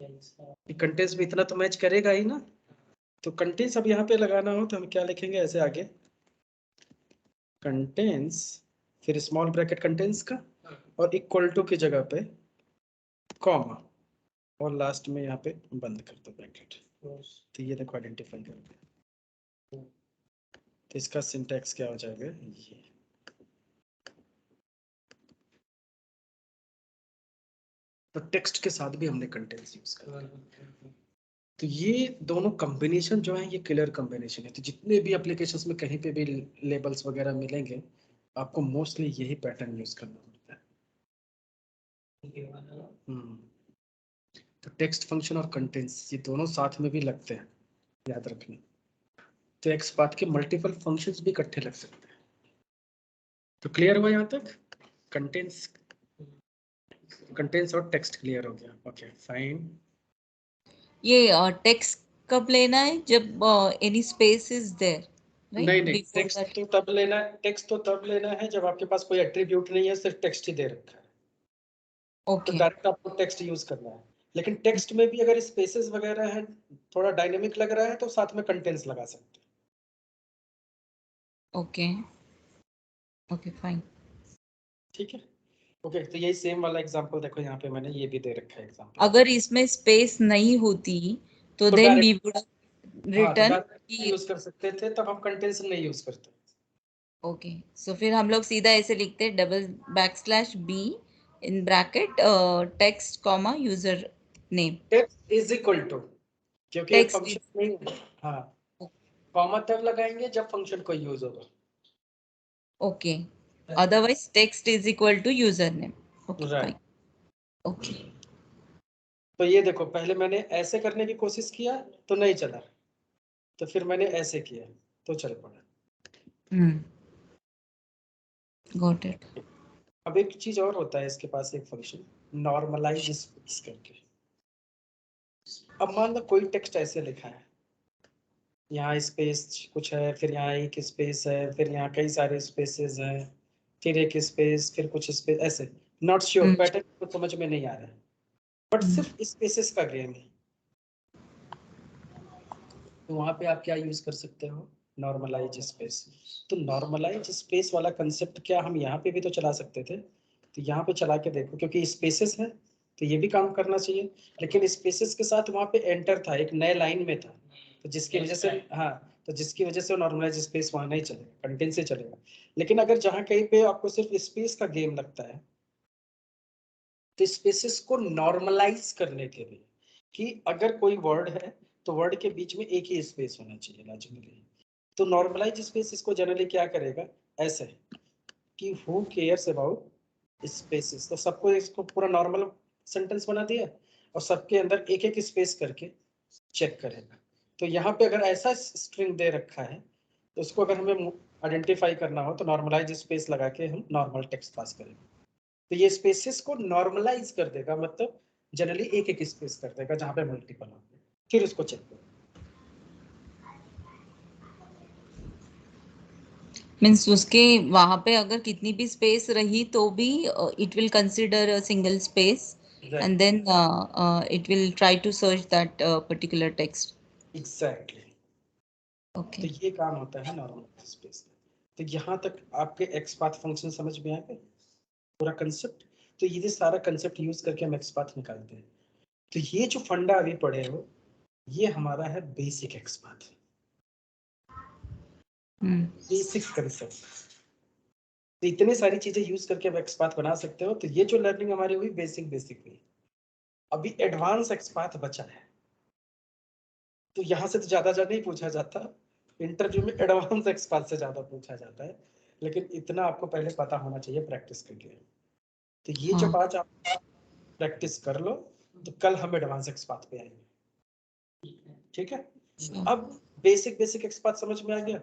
कंटेंट्स में इतना तो मैच करेगा ही ना, तो कंटेंट्स अब यहाँ पे लगाना हो तो हम क्या लिखेंगे, ऐसे आगे कंटेंट्स, फिर स्मॉल ब्रैकेट कंटेंट्स का, और इक्वल टू की जगह पे कॉमा, और लास्ट में यहाँ पे बंद कर दो ब्रैकेट। तो ये देखो आइडेंटिफाई कर दिया। तो इसका सिंटैक्स क्या हो जाएगा, ये तो टेक्स्ट के साथ भी हमने कंटेंट्स यूज कर दिया। तो ये दोनों कॉम्बिनेशन जो है ये क्लियर कॉम्बिनेशन है। तो जितने भी एप्लीकेशंस में कहीं पे भी लेबल्स वगैरह मिलेंगे, आपको मोस्टली यही पैटर्न यूज करना होता है। तो टेक्स्ट फंक्शन और कंटेंट्स ये दोनों साथ में भी लगते हैं, याद रखना। तो XPath के मल्टीपल फंक्शंस भी इकट्ठे लग सकते हैं। तो क्लियर हुआ यहाँ तक, कंटेंट्स और टेक्स्ट क्लियर हो गया। Okay fine. ये टेक्स्ट कब लेना है, जब एनी स्पेस इज देयर, नहीं, टेक्स्ट तो तब लेना है, टेक्स्ट तो तब लेना है जब आपके पास कोई एट्रीब्यूट नहीं है, सिर्फ टेक्स्ट ही दे रखा है। तो डायरेक्ट आपको टेक्स्ट यूज करना है। लेकिन टेक्स्ट में भी अगर स्पेसेस वगैरह है, थोड़ा डायनेमिक लग रहा है, तो साथ में कंटेंट्स लगा सकते हैं। ओके ओके फाइन, ठीक है। ओके, तो यही सेम वाला एग्जांपल देखो, यहाँ पे मैंने ये भी दे रखा है एग्जांपल। अगर इसमें स्पेस नहीं होती तो then we would return use कर सकते थे, तब हम कंटेंट्स नहीं यूज करते। ओके, सो फिर हम लोग सीधा ऐसे लिखते हैं /b in bracket text comma user name, text is equal to, क्योंकि एक फंक्शन नहीं है। हाँ, कॉमा तब लगाएंगे जब फंक्शन को यूज होगा। Okay, otherwise text is equal to user name. Okay fine, right. Okay. तो ये देखो, पहले मैंने ऐसे करने की कोशिश किया तो नहीं चला, तो फिर मैंने ऐसे किया तो चल पड़ा। Got it. अब एक चीज और होता है इसके पास, एक फंक्शन नॉर्मलाइज स्पेस करके। अब मान लो कोई टेक्स्ट ऐसे लिखा है, यहाँ स्पेस कुछ है, फिर यहाँ एक स्पेस है, फिर यहाँ कई सारे स्पेसेस हैं, फिर एक स्पेस, फिर कुछ स्पेस, ऐसे नॉट श्योर, पैटर्न तो समझ में नहीं आ रहा है, बट सिर्फ स्पेसेस का गेम है। तो वहां पे आप क्या यूज कर सकते हो, नॉर्मलाइज स्पेस। तो नॉर्मलाइज स्पेस वाला कंसेप्ट क्या हम यहाँ पे भी तो चला सकते थे, तो यहाँ पे चला के देखो, क्योंकि स्पेसेस है तो ये भी काम करना चाहिए, लेकिन स्पेसेस के साथ वहां पे एंटर था, एक नए लाइन में था, तो जिसकी वजह से, हाँ, तो जिसकी वजह से नॉर्मलाइज स्पेस वहां नहीं चलेगा, कंटेंट से चलेगा। लेकिन अगर जहाँ कहीं पे आपको सिर्फ स्पेस का गेम लगता है, तो स्पेसेस को नॉर्मलाइज करने के लिए, कि अगर कोई वर्ड है तो वर्ड के बीच में एक ही स्पेस होना चाहिए लॉजिकली, तो नॉर्मलाइज स्पेस इसको जनरली क्या करेगा, ऐसे कि हु केयर्स अबाउट स्पेसेस, तो सबको इसको पूरा नॉर्मल सेंटेंस बना दिया और सबके अंदर एक एक स्पेस करके चेक करेगा। तो यहाँ पे अगर ऐसा स्ट्रिंग दे रखा है, तो उसको अगर हमें आइडेंटिफाई करना हो तो नॉर्मलाइज स्पेस लगा के हम नॉर्मल टेक्स्ट पास करेंगे। तो ये स्पेसेस को नॉर्मलाइज कर देगा, मतलब जनरली एक एक स्पेस कर देगा जहां पे मल्टीपल हो, फिर उसको चेक करो। मीन्स उसके वहां पे अगर कितनी भी स्पेस रही तो भी it will consider a single space and then it will try to search that particular text. Exactly. Okay, तो ये काम होता है नॉर्मल स्पेस में। तो यहाँ तक आपके एक्सपाथ फंक्शन समझ में आ गए, पूरा कंसेप्ट। तो ये सारा कंसेप्ट यूज करके हम एक्सपाथ निकालते हैं। तो ये जो फंडा अभी पढ़े हो, ये हमारा है बेसिक एक्सपाथ, बेसिक कंसेप्ट। तो इतने सारी चीजें यूज करके आप एक्सपाथ बना सकते हो। तो ये जो लर्निंग हमारी हुई बेसिक हुई, अभी एडवांस एक्सपाथ बचा है। तो यहाँ से तो ज्यादा नहीं पूछा जाता, इंटरव्यू में एडवांस एक्सपाथ से ज्यादा पूछा जाता है, लेकिन इतना आपको पहले पता होना चाहिए प्रैक्टिस के लिए। तो ये जब आज आप प्रैक्टिस कर लो, तो कल हम एडवांस एक्सपाथ पे आएंगे, ठीक है। अब बेसिक एक्सपाथ समझ में आ गया।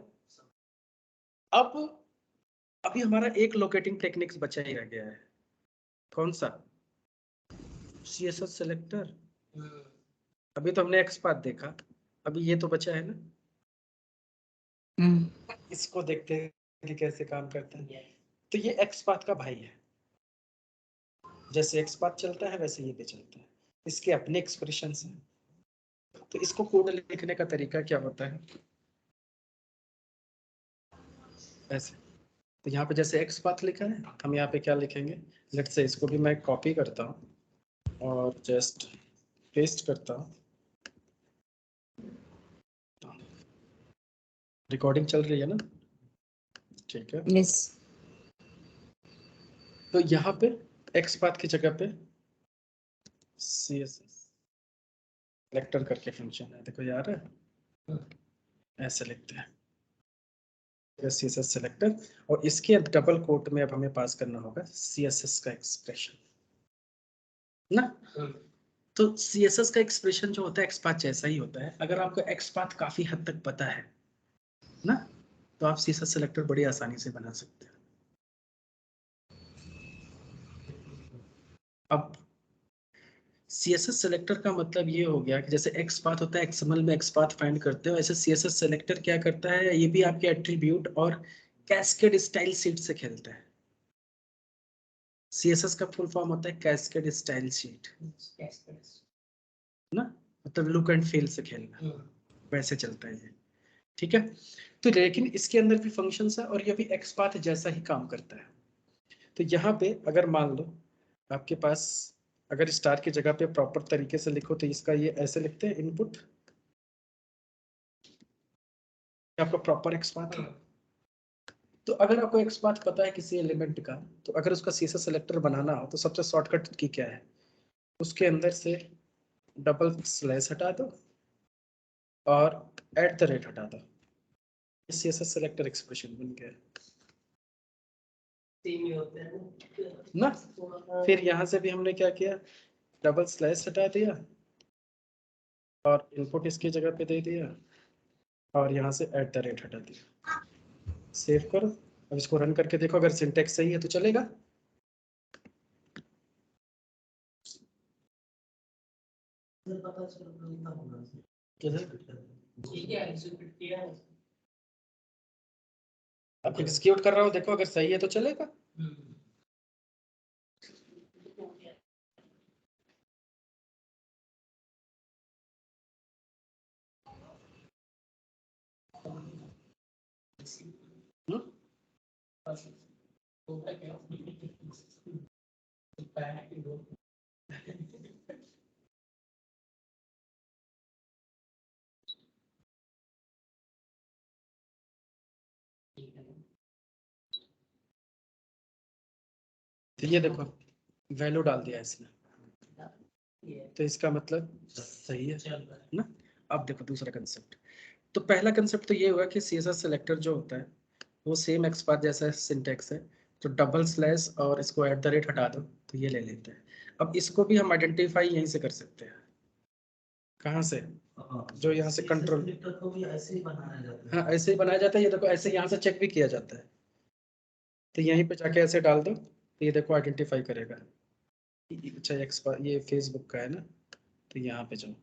अब अभी हमारा एक लोकेटिंग टेक्निक्स बचा ही रह गया है, कौन सा, सीएसएस सेलेक्टर। अभी तो हमने एक्सपाथ देखा, अभी ये तो बचा है ना, इसको देखते हैं कि कैसे काम करता है। तो ये एक्सपाथ का भाई है, जैसे एक्सपाथ चलता है वैसे ये भी चलता है, इसके अपने एक्सप्रेशंस हैं। तो इसको कोड लिखने का तरीका क्या होता है, ऐसे। तो यहाँ पे जैसे एक्सपाथ लिखा है, हम यहाँ पे क्या लिखेंगे, लेट्स से इसको भी मैं कॉपी करता हूँ और जस्ट पेस्ट करता हूँ। रिकॉर्डिंग चल रही है ना, ठीक है। यस। तो यहाँ पे एक्सपाथ की जगह पे सीएसएस सेलेक्टर करके फंक्शन है, देखो यार, ऐसे लिखते हैं सीएसएस सेलेक्टर, और इसके डबल कोट में अब हमें पास करना होगा सीएसएस का एक्सप्रेशन ना। तो सीएसएस का एक्सप्रेशन जो होता है एक्सपाथ जैसा ही होता है। अगर आपको एक्सपाथ काफी हद तक पता है ना, तो आप सीएसएस सेलेक्टर बड़ी आसानी से बना सकते हैं। अब सीएसएस सेलेक्टर का मतलब ये हो गया कि जैसे एक्सपाथ होता है, एक्सएमएल में एक्सपाथ फाइंड करते हो, ऐसे सीएसएस सेलेक्टर क्या करता है, ये भी आपके एट्रीब्यूट और कैस्केड स्टाइल शीट से खेलता है। सीएसएस का फुल फॉर्म होता है कैस्केड स्टाइल शीट ना, मतलब लुक एंड फील से खेलना, वैसे चलता है ये, ठीक है। तो लेकिन इसके अंदर भी फंक्शंस है और ये भी एक्सपाथ जैसा ही काम करता है। तो यहाँ पे अगर मान लो आपके पास, अगर स्टार की जगह पे प्रॉपर तरीके से लिखो तो इसका ये ऐसे लिखते हैं इनपुट, आपका प्रॉपर एक्सपाथ है। तो अगर आपको एक्सपाथ पता है किसी एलिमेंट का, तो अगर उसका सीएसएस सेलेक्टर बनाना हो तो सबसे शॉर्टकट की क्या है, उसके अंदर से डबल स्लैश हटा दो और @ हटा दो, सीएसएस सेलेक्टर एक्सप्रेशन बन गया ना। फिर यहाँ से भी हमने क्या किया, डबल स्लैश हटा दिया और इनपुट इसकी जगह पे दे दिया और यहाँ से @ हटा दिया। सेव करो, अब इसको रन करके देखो, अगर सिंटेक्स सही है तो चलेगा। अब एग्जीक्यूट कर रहा हूँ, देखो अगर सही है तो चलेगा। तो ये देखो वैल्यू डाल दिया इसने, तो इसका मतलब सही है ना। अब देखो दूसरा कंसेप्ट। तो पहला कंसेप्ट तो ये हुआ कि CSS सिलेक्टर जो होता है वो सेम XPath जैसा सिंटेक्स है, तो डबल स्लैश और इसको @ हटा दो तो ये ले लेते हैं। अब इसको भी हम आइडेंटिफाई यहीं से कर सकते हैं। कहाँ से? जो यहाँ से कंट्रोल, हाँ ऐसे ही बनाया जाता है। ये देखो ऐसे यहाँ से चेक भी किया जाता है, तो यहीं पे जाके ऐसे डाल दो तो ये देखो आइडेंटिफाई करेगा। अच्छा ये फेसबुक का है ना, तो यहाँ पे जाओ,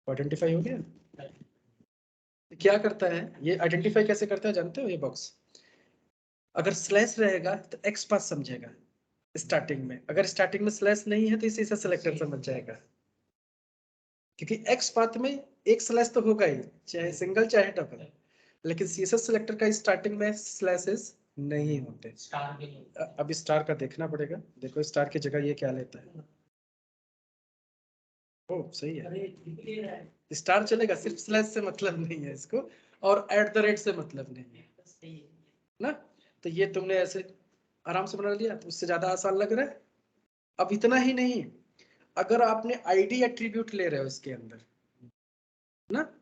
आइडेंटिफाई हो गया। तो क्या करता है ये, आइडेंटिफाई कैसे करता है जानते हो? ये बॉक्स अगर स्लैश रहेगा तो XPath समझेगा स्टार्टिंग में, अगर स्टार्टिंग में स्लैश नहीं है तो इसी से सिलेक्टर समझ जाएगा, क्योंकि XPath में एक स्लैश तो होगा ही, चाहे सिंगल चाहे डबल, लेकिन CSS सिलेक्टर का स्टार्टिंग में स्लैशेस नहीं होते। अब स्टार का देखना पड़ेगा। देखो स्टार की जगह ये क्या लेता है। ओ सही है, स्टार चलेगा, सिर्फ स्लैश से मतलब नहीं है इसको, और @ से मतलब नहीं है ना। तो ये तुमने ऐसे आराम से बना लिया, तो उससे ज्यादा आसान लग रहा है। अब इतना ही नहीं, अगर आपने ID एट्रीब्यूट ले रहे हो इसके अंदर ना,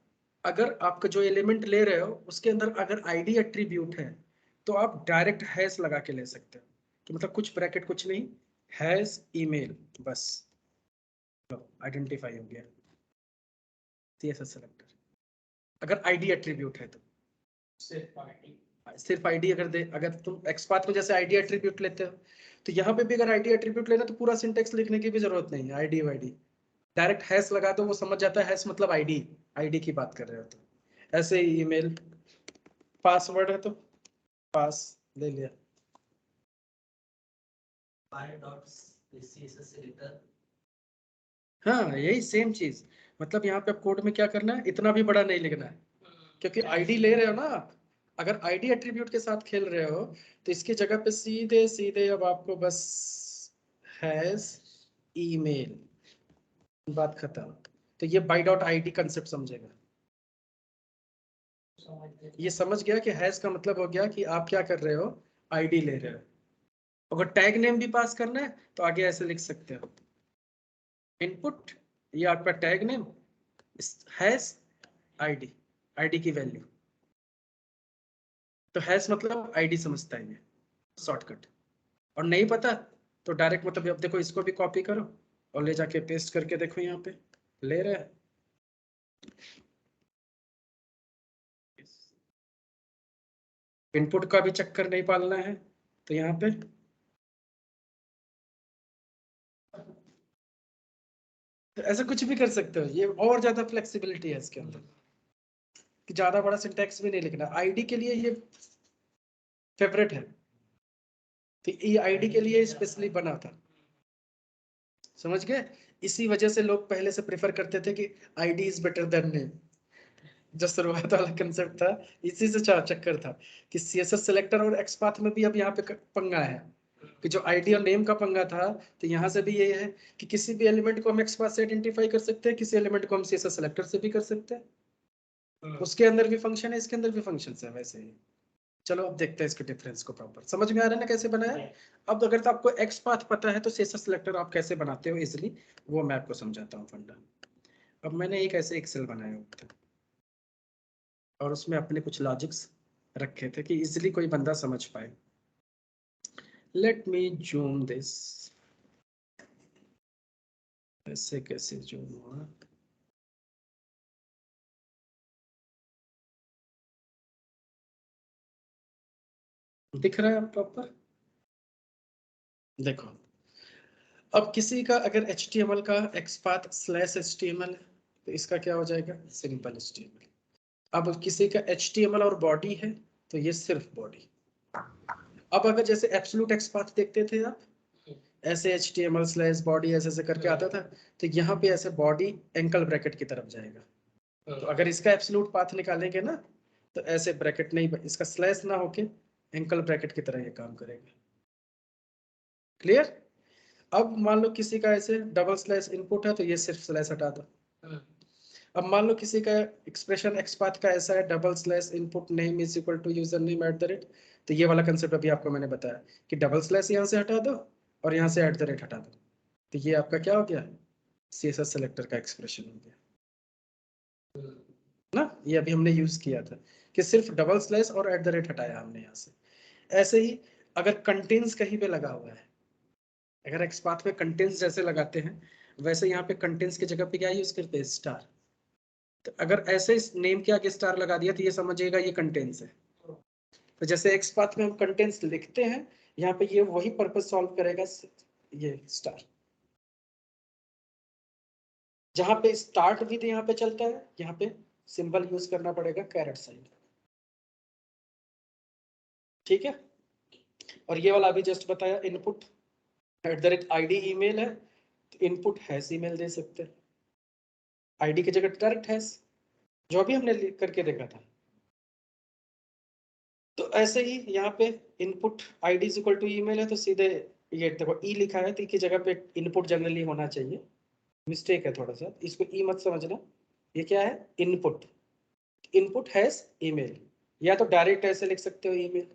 अगर आपका जो एलिमेंट ले रहे हो उसके अंदर अगर ID एट्रीब्यूट है तो आप डायरेक्ट हैश लगा के ले सकते हो, तो मतलब कुछ ब्रैकेट कुछ नहीं, हैश ईमेल, बस आइडेंटिफाई हो गया CSS सिलेक्टर। अगर ID एट्रीब्यूट है तो सिर्फ ID अगर तुम XPath में जैसे ID एट्रीब्यूट लेते हो, तो यहाँ पे भी अगर ID एट्रीब्यूट लेना तो पूरा सिंटेक्स लिखने की भी जरूरत नहीं है। ID वाईडी डायरेक्ट हैश लगा दो, वो समझ जाता है हैश मतलब ID की बात कर रहे हो। तो ऐसे ही ईमेल, पासवर्ड है तो पास ले लिया। हाँ यही सेम चीज, मतलब यहाँ पे अब कोड में क्या करना है, इतना भी बड़ा नहीं लिखना है, क्योंकि ID ले रहे हो ना आप। अगर ID एट्रीब्यूट के साथ खेल रहे हो तो इसकी जगह पे सीधे सीधे अब आपको बस हैश ईमेल, बात खत्म। तो ये by.id कंसेप्ट समझेगा, ये समझ गया कि हैश का मतलब हो गया कि आप क्या कर रहे हो, ID ले रहे हो। अगर टैग नेम भी पास करना है तो आगे ऐसे लिख सकते हो, इनपुट ये आपका टैग नेम हैश ID की वैल्यू, तो हैश मतलब ID समझता है ये शॉर्टकट। और नहीं पता तो डायरेक्ट मतलब अब देखो इसको भी कॉपी करो और ले जाके पेस्ट करके देखो, यहाँ पे ले रहे हैं। इनपुट का भी चक्कर नहीं पालना है तो यहाँ पे तो ऐसा कुछ भी कर सकते हो। ये और ज्यादा फ्लेक्सिबिलिटी है इसके अंदर कि ज्यादा बड़ा सिंटैक्स भी नहीं लिखना। ID के लिए ये फेवरेट है, तो ये ID के लिए स्पेशली बना था, समझ गए। इसी वजह से लोग पहले से प्रेफर करते थे कि ID is better than name, जो शुरुआत वाला कंसेप्ट था इसी से चक्कर था कि CSS सिलेक्टर और XPath में भी अब यहाँ पे पंगा है कि जो ID और नेम का पंगा था, तो यहाँ से भी ये है कि किसी भी एलिमेंट को हम XPath से आइडेंटिफाई कर सकते हैं, किसी एलिमेंट को हम CSS सिलेक्टर से भी कर सकते हैं। उसके अंदर भी फंक्शन है, इसके अंदर भी फंक्शन है वैसे ही। चलो अब देखते हैं इसके डिफरेंस को प्रॉपर, समझ में आ रहा है ना कैसे बनाया। अब अगर तो आपको XPath पता है तो CSS सिलेक्टर आप कैसे बनाते हो इजिली, वो मैं आपको समझाता हूँ फंडा। अब मैंने एक ऐसे एक्सेल बनाया हुआ था और उसमें अपने कुछ लॉजिक्स रखे थे कि इजिली कोई बंदा समझ पाए। लेट मी जूम दिस, ऐसे कैसे जूम हुआ, दिख रहा है प्रॉपर। देखो अब किसी का अगर HTML का XPath /HTML है तो इसका क्या हो जाएगा, सिंपल HTML। अब किसी का HTML और बॉडी है तो ये सिर्फ बॉडी। अब अगर जैसे एब्सोल्यूट XPath देखते थे आप, ऐसे HTML स्लैश बॉडी ऐसे करके आता था, तो यहाँ पे ऐसे बॉडी एंकल ब्रैकेट की तरफ जाएगा। तो अगर इसका एब्सोल्यूट पाथ निकालेंगे ना, तो ऐसे ब्रैकेट नहीं, इसका स्लैश ना होके एंकल ब्रैकेट की तरह ये काम करेगा। क्लियर? अब मान लो किसी का ऐसे डबल स्लैश इनपुट है तो ये सिर्फ स्लैश हटा दो। अब मान लो किसी का एक्सप्रेशन XPath का ऐसा है, double slash input name is equal to user name at the rate, तो ये वाला कंसेप्ट अभी आपको मैंने बताया कि डबल स्लैश यहाँ से हटा दो और यहाँ से एट द रेट हटा दो, तो ये आपका क्या हो गया, CSS सेलेक्टर का एक्सप्रेशन हो गया ना। ये अभी हमने यूज किया था कि सिर्फ डबल स्लैश और एट द रेट हटाया हमने यहाँ से। ऐसे ही अगर कंटेंट्स कहीं पे लगा हुआ है, अगर XPath पे कंटेंट्स जैसे लगाते हैं, वैसे यहाँ पे कंटेंट्स की जगह पे क्या यूज करते हैं, स्टार। तो अगर ऐसे नेम के आगे स्टार लगा दिया तो ये समझिएगा ये कंटेंट्स है। तो जैसे XPath में हम कंटेंट्स लिखते हैं, यहाँ पे ये वही पर्पस सॉल्व करेगा, ये स्टार। जहां पे स्टार्ट विद यहाँ पे चलता है, यहाँ पे सिंबल यूज करना पड़ेगा कैरेट साइन। ठीक है? और ये वाला अभी जस्ट बताया, इनपुट @ID ईमेल है, तो इनपुट हैश ईमेल दे सकते हैं, आईडी की जगह डायरेक्ट हैश, जो अभी हमने करके देखा था। तो ऐसे ही यहाँ पे input ID is equal to email है, तो सीधे ये देखो ई लिखा है, तो ई की जगह पे इनपुट जनरली होना चाहिए, मिस्टेक है थोड़ा सा, इसको ई मत समझना। ये क्या है, इनपुट, इनपुट हैश ईमेल, या तो डायरेक्ट ऐसे लिख सकते हो ईमेल।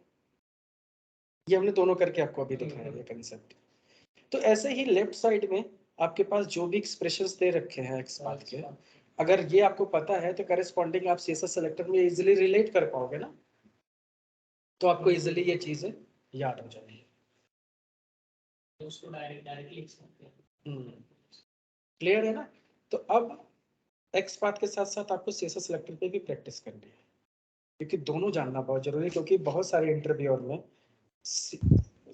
ये हमने दोनों करके आपको अभी दिखाया ये कंसेप्ट। तो ऐसे ही लेफ्ट साइड में आपके पास जो भी एक्सप्रेशंस दे रखे हैं XPath के, अगर ये आपको पता है तो करेस्पॉन्डिंग आप CSS सेलेक्टर में इजीली रिलेट कर पाओगे ना, तो आपको इजीली ये चीजें याद हो जाएगी। उसको डायरेक्ट लिख सकते हैं। क्लियर है ना? तो अब XPath के साथ साथ आपको CSS सेलेक्टर पे भी प्रैक्टिस करनी है, क्योंकि दोनों जानना बहुत जरूरी है। क्योंकि बहुत सारे इंटरव्यूअर में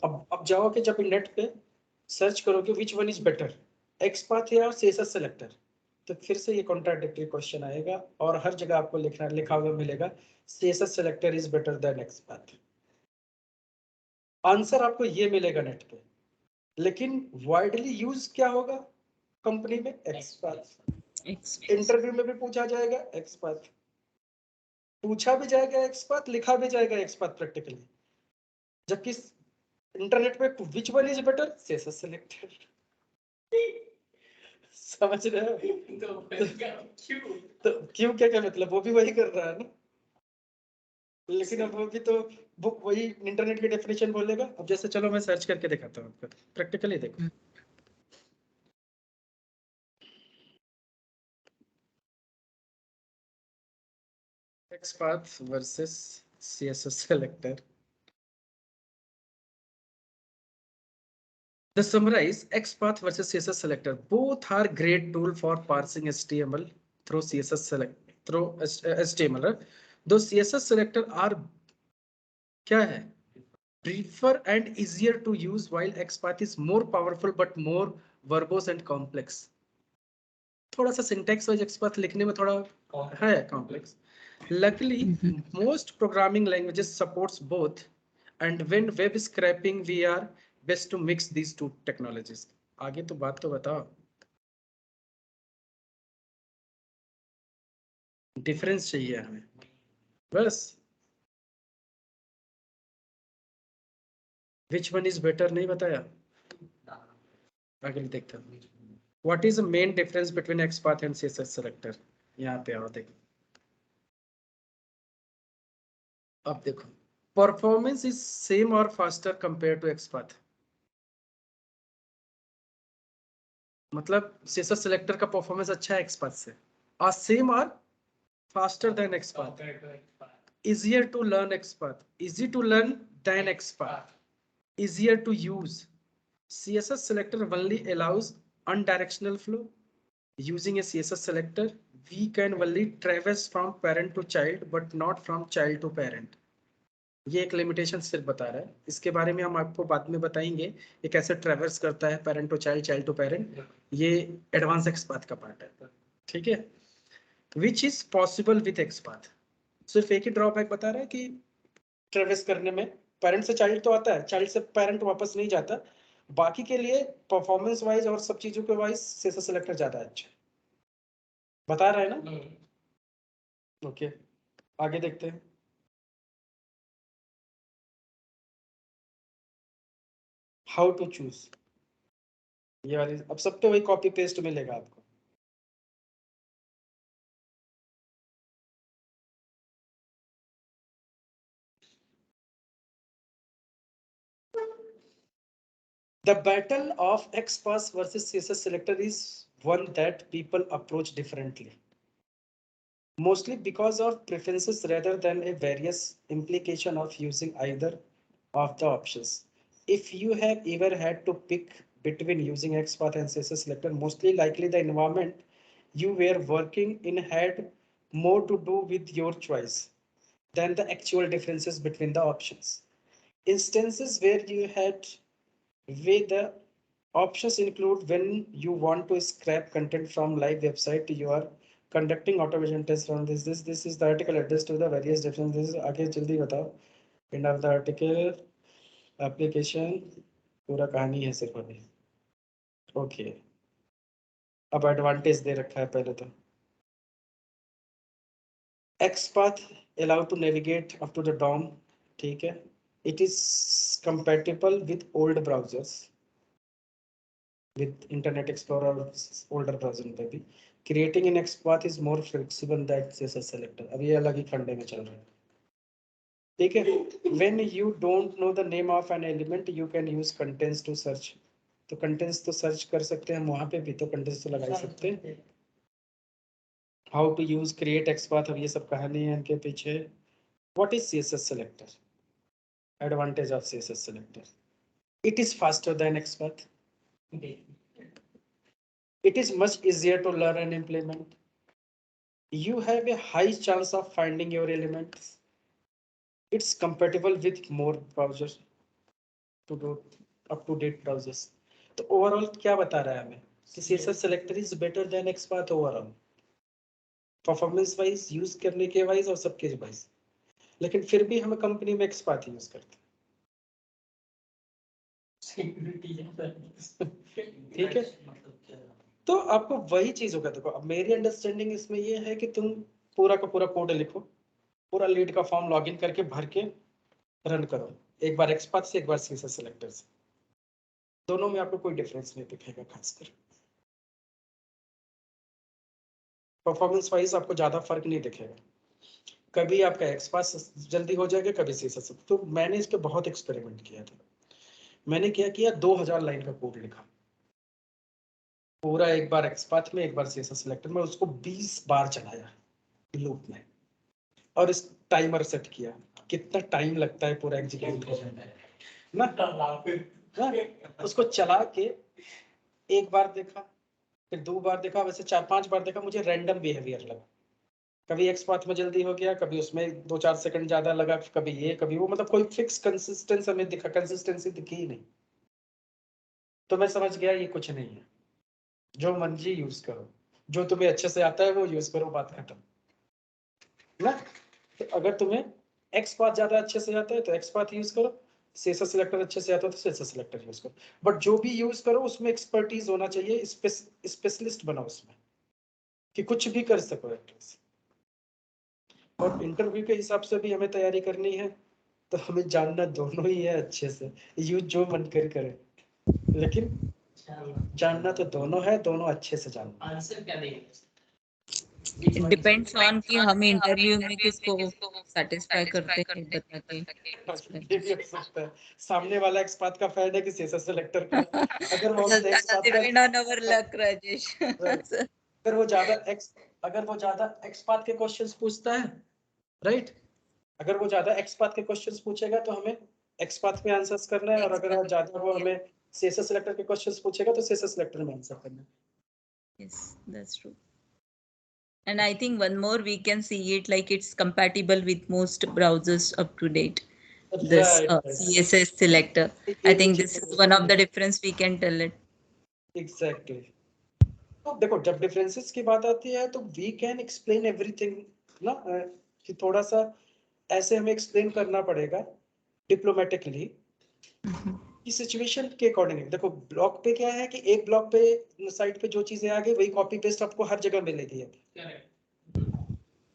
अब जाओगे, जब नेट पे सर्च करोगे which one is better, XPath या CSS सेलेक्टर, तो फिर से ये कॉन्ट्राडिक्टरी क्वेश्चन आएगा और हर जगह आपको लिखा हुआ मिलेगा CSS selector is better than XPath। Answer आपको ये मिलेगा नेट पे, लेकिन वाइडली यूज क्या होगा कंपनी में, XPath। इंटरव्यू में भी पूछा जाएगा XPath, पूछा भी जाएगा XPath, लिखा भी जाएगा XPath प्रैक्टिकली। जबकि इंटरनेट पे which one is better, CSS selector. समझ रहे हो? तो क्यों क्या मतलब, वो भी वही कर रहा है ना, लेकिन अब वो भी तो बुक वही इंटरनेट की डेफिनेशन बोलेगा। अब जैसे चलो मैं सर्च करके दिखाता हूँ आपको, प्रैक्टिकली देखो। XPath versus CSS selector. The summarize XPath versus CSS selector. Both are great tool for parsing HTML through HTML. Though CSS selector are क्या है, prefer and easier to use, while XPath is more powerful but more verbose and complex. थोड़ा सा syntax wise XPath लिखने में थोड़ा है complex. Luckily, most programming languages supports both, and when web scraping we are best to mix these two technologies. आगे तो बात तो बताओ, डिफरेंस चाहिए हमें बस। Which one is better नहीं बताया, आगे देखते हैं। What is the main difference between XPath and CSS selector? यहाँ पे आओ देखो। अब देखो, परफॉर्मेंस इज सेम और फास्टर कंपेयर टू XPath। मतलब CSS selector का परफॉर्मेंस अच्छा है XPath से, और सेम और faster than XPath. Easier to learn XPath. Easy to learn than XPath. Easier to use. CSS selector only allows unidirectional flow. Using a CSS selector, we can only traverse from parent to child, but not from child to parent. ये एक limitation सिर्फ बता रहा है, इसके बारे में हम आपको बाद में बताएंगे ये कैसे ट्रैवर्स करता है parent to child, child to parent, ये एडवांस XPath का पार्ट है। ठीक है, which is possible with XPath। सिर्फ एक ही ड्रॉबैक बता रहा है कि ट्रेवस करने में पेरेंट से चाइल्ड तो आता है, चाइल्ड से पेरेंट वापस नहीं जाता, बाकी के लिए परफॉर्मेंस वाइज और सब चीजों के वाइज सीएसएस सेलेक्टर ज्यादा अच्छा बता रहा है ना। ओके आगे देखते हैं। हाउ टू चूज, ये वाली अब सब पे वही कॉपी पेस्ट मिलेगा आपको। The battle of XPath versus CSS selector is one that people approach differently, mostly because of preferences rather than a various implication of using either of the options. If you have ever had to pick between using XPath and CSS selector, mostly likely the environment you were working in had more to do with your choice than the actual differences between the options. Instances where you had where the options include when you want to scrap content from live website, you are conducting automation tests from this is the article address to the various differences. आगे जल्दी बताओ। End of the article application पूरा कहानी है सिर्फ अभी। Okay अब advantage दे रखा है पहले तो। XPath allow to navigate up to the DOM, ठीक है। It is compatible with old browsers, with Internet Explorer older version पे भी। Creating in XPath is more flexible than CSS selector, अब ये अलग ही खंडे में चल रहा है, ठीक है। When you don't know the name of an element, you can use contents to search, तो contents तो search कर सकते हैं हम, वहां पे भी तो contents तो लगा ही सकते हैं। How to use create XPath, अब ये सब कहानी है इनके पीछे। What is CSS selector? Advantage of CSS selector: it is faster than XPath. It is much easier to learn and implement. You have a high chance of finding your elements. It's compatible with more browsers, to do up-to-date browsers. तो overall क्या बता रहा है हमें कि CSS selector is better than XPath overall, performance wise, use करने के wise और सबके वाइज, लेकिन फिर भी हम कंपनी में XPath यूज करते हैं। ठीक है, तो आपको वही चीज होगा। देखो अब मेरी अंडरस्टैंडिंग इसमें ये है कि तुम पूरा का पूरा कोड लिखो, पूरा लीड का फॉर्म लॉगिन करके भर के रन करो, एक बार XPath से एक बार CSS सेलेक्टर से, दोनों में आपको कोई डिफरेंस नहीं दिखेगा। खासकर परफॉर्मेंस वाइज आपको ज्यादा फर्क नहीं दिखेगा, कभी आपका XPath जल्दी हो जाएगा, कभी CSS। तो मैंने इस पे बहुत एक्सपेरिमेंट किया था। मैंने क्या किया, 2000 लाइन का कोड लिखा पूरा, एक बार XPath में एक बार CSS सेलेक्टर में, उसको 20 बार चलाया लूप में, और इस टाइमर सेट किया कितना टाइम लगता है पूरा एग्जीक्यूट होने में ना। उसको चला के एक बार देखा, फिर 2 बार देखा, वैसे 4-5 बार देखा, मुझे रैंडम बिहेवियर लगा। कभी XPath में जल्दी हो गया, कभी उसमें 2-4 सेकंड ज्यादा लगा, कभी ये कभी वो, मतलब कोई फिक्स कंसिस्टेंसी हमें दिखा, कंसिस्टेंसी दिखी ही नहीं। तो मैं समझ गया ये कुछ नहीं है, जो मर्जी यूज करो, जो तुम्हें अच्छे से आता है वो यूज करो, बात खत्म ना। तो अगर तुम्हें XPath ज्यादा अच्छे से आता है तो XPath यूज करो, CSS सेलेक्टर अच्छे से आता है तो CSS सेलेक्टर यूज करो, बट जो भी यूज करो उसमें एक्सपर्टीज होना चाहिए, स्पेशलिस्ट बनो उसमें कि कुछ भी कर सको एटलीस्ट। और इंटरव्यू के हिसाब से भी हमें तैयारी करनी है, तो हमें जानना दोनों ही है अच्छे से, यूज जो मन कर करे, लेकिन जानना तो दोनों है, दोनों अच्छे से जानना। आंसर क्या देंगे? इट डिपेंड्स ऑन कि हम इंटरव्यू में किसको सेटिस्फाई करते हैं बता के। ये भी हो सकता है सामने वाला XPath का फैन है कि CSS सेलेक्टर का। अगर वो XPath depend on our luck Rajesh. अगर वो ज्यादा XPath के क्वेश्चंस पूछता है, राइट, अगर वो ज्यादा XPath के क्वेश्चंस पूछेगा तो हमें XPath में आंसर्स करना है, और अगर वो ज्यादा वो हमें CSS सेलेक्टर के क्वेश्चंस पूछेगा तो CSS सेलेक्टर में आंसर करना है। Yes, that's true. And I think one more we can see it like it's compatible with most browsers up to date. This CSS selector. I think this is one of the difference we can tell it. Exactly. तो देखो जब differences की बात आती है तो we can explain everything ना, कि थोड़ा सा ऐसे हमें एक्सप्लेन करना पड़ेगा डिप्लोमेटिकली कि सिचुएशन के अकॉर्डिंग। देखो ब्लॉग पे क्या है कि एक ब्लॉग पे साइट पे जो चीजें आ गई वही कॉपी पेस्ट आपको हर जगह मिलेगी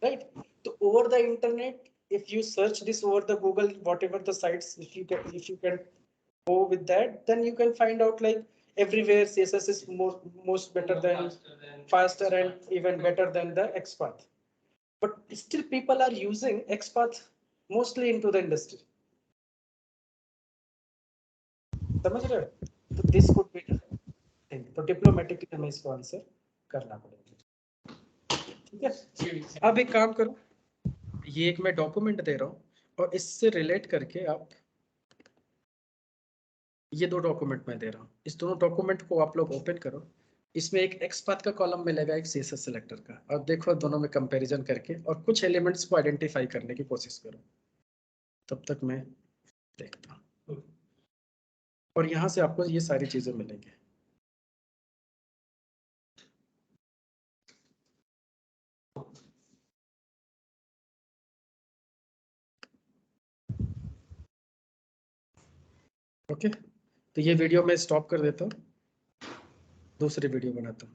राइट। तो over the internet if you search this over the Google, whatever the sites, if you can go with that, then you can find out like everywhere CSS is most better than faster and even better than the XPath. But still people are using XPath mostly into the industry. समझ रहे हो? तो this could be the thing. तो diplomatically हमें इसको answer करना पड़ेगा। ठीक है, अब एक काम करो, ये एक मैं डॉक्यूमेंट दे रहा हूँ और इससे रिलेट करके आप ये दो डॉक्यूमेंट मैं दे रहा हूँ, इस दोनों डॉक्यूमेंट को आप लोग ओपन करो। इसमें एक XPath का कॉलम मिलेगा, एक CSS सिलेक्टर का, और देखो दोनों में कंपैरिजन करके और कुछ एलिमेंट्स को आइडेंटिफाई करने की कोशिश करो। तब तक मैं देखता हूँ और यहाँ से आपको ये सारी चीजें मिलेंगी। ओके, तो ये वीडियो मैं स्टॉप कर देता हूँ, दूसरी वीडियो बनाता हूँ।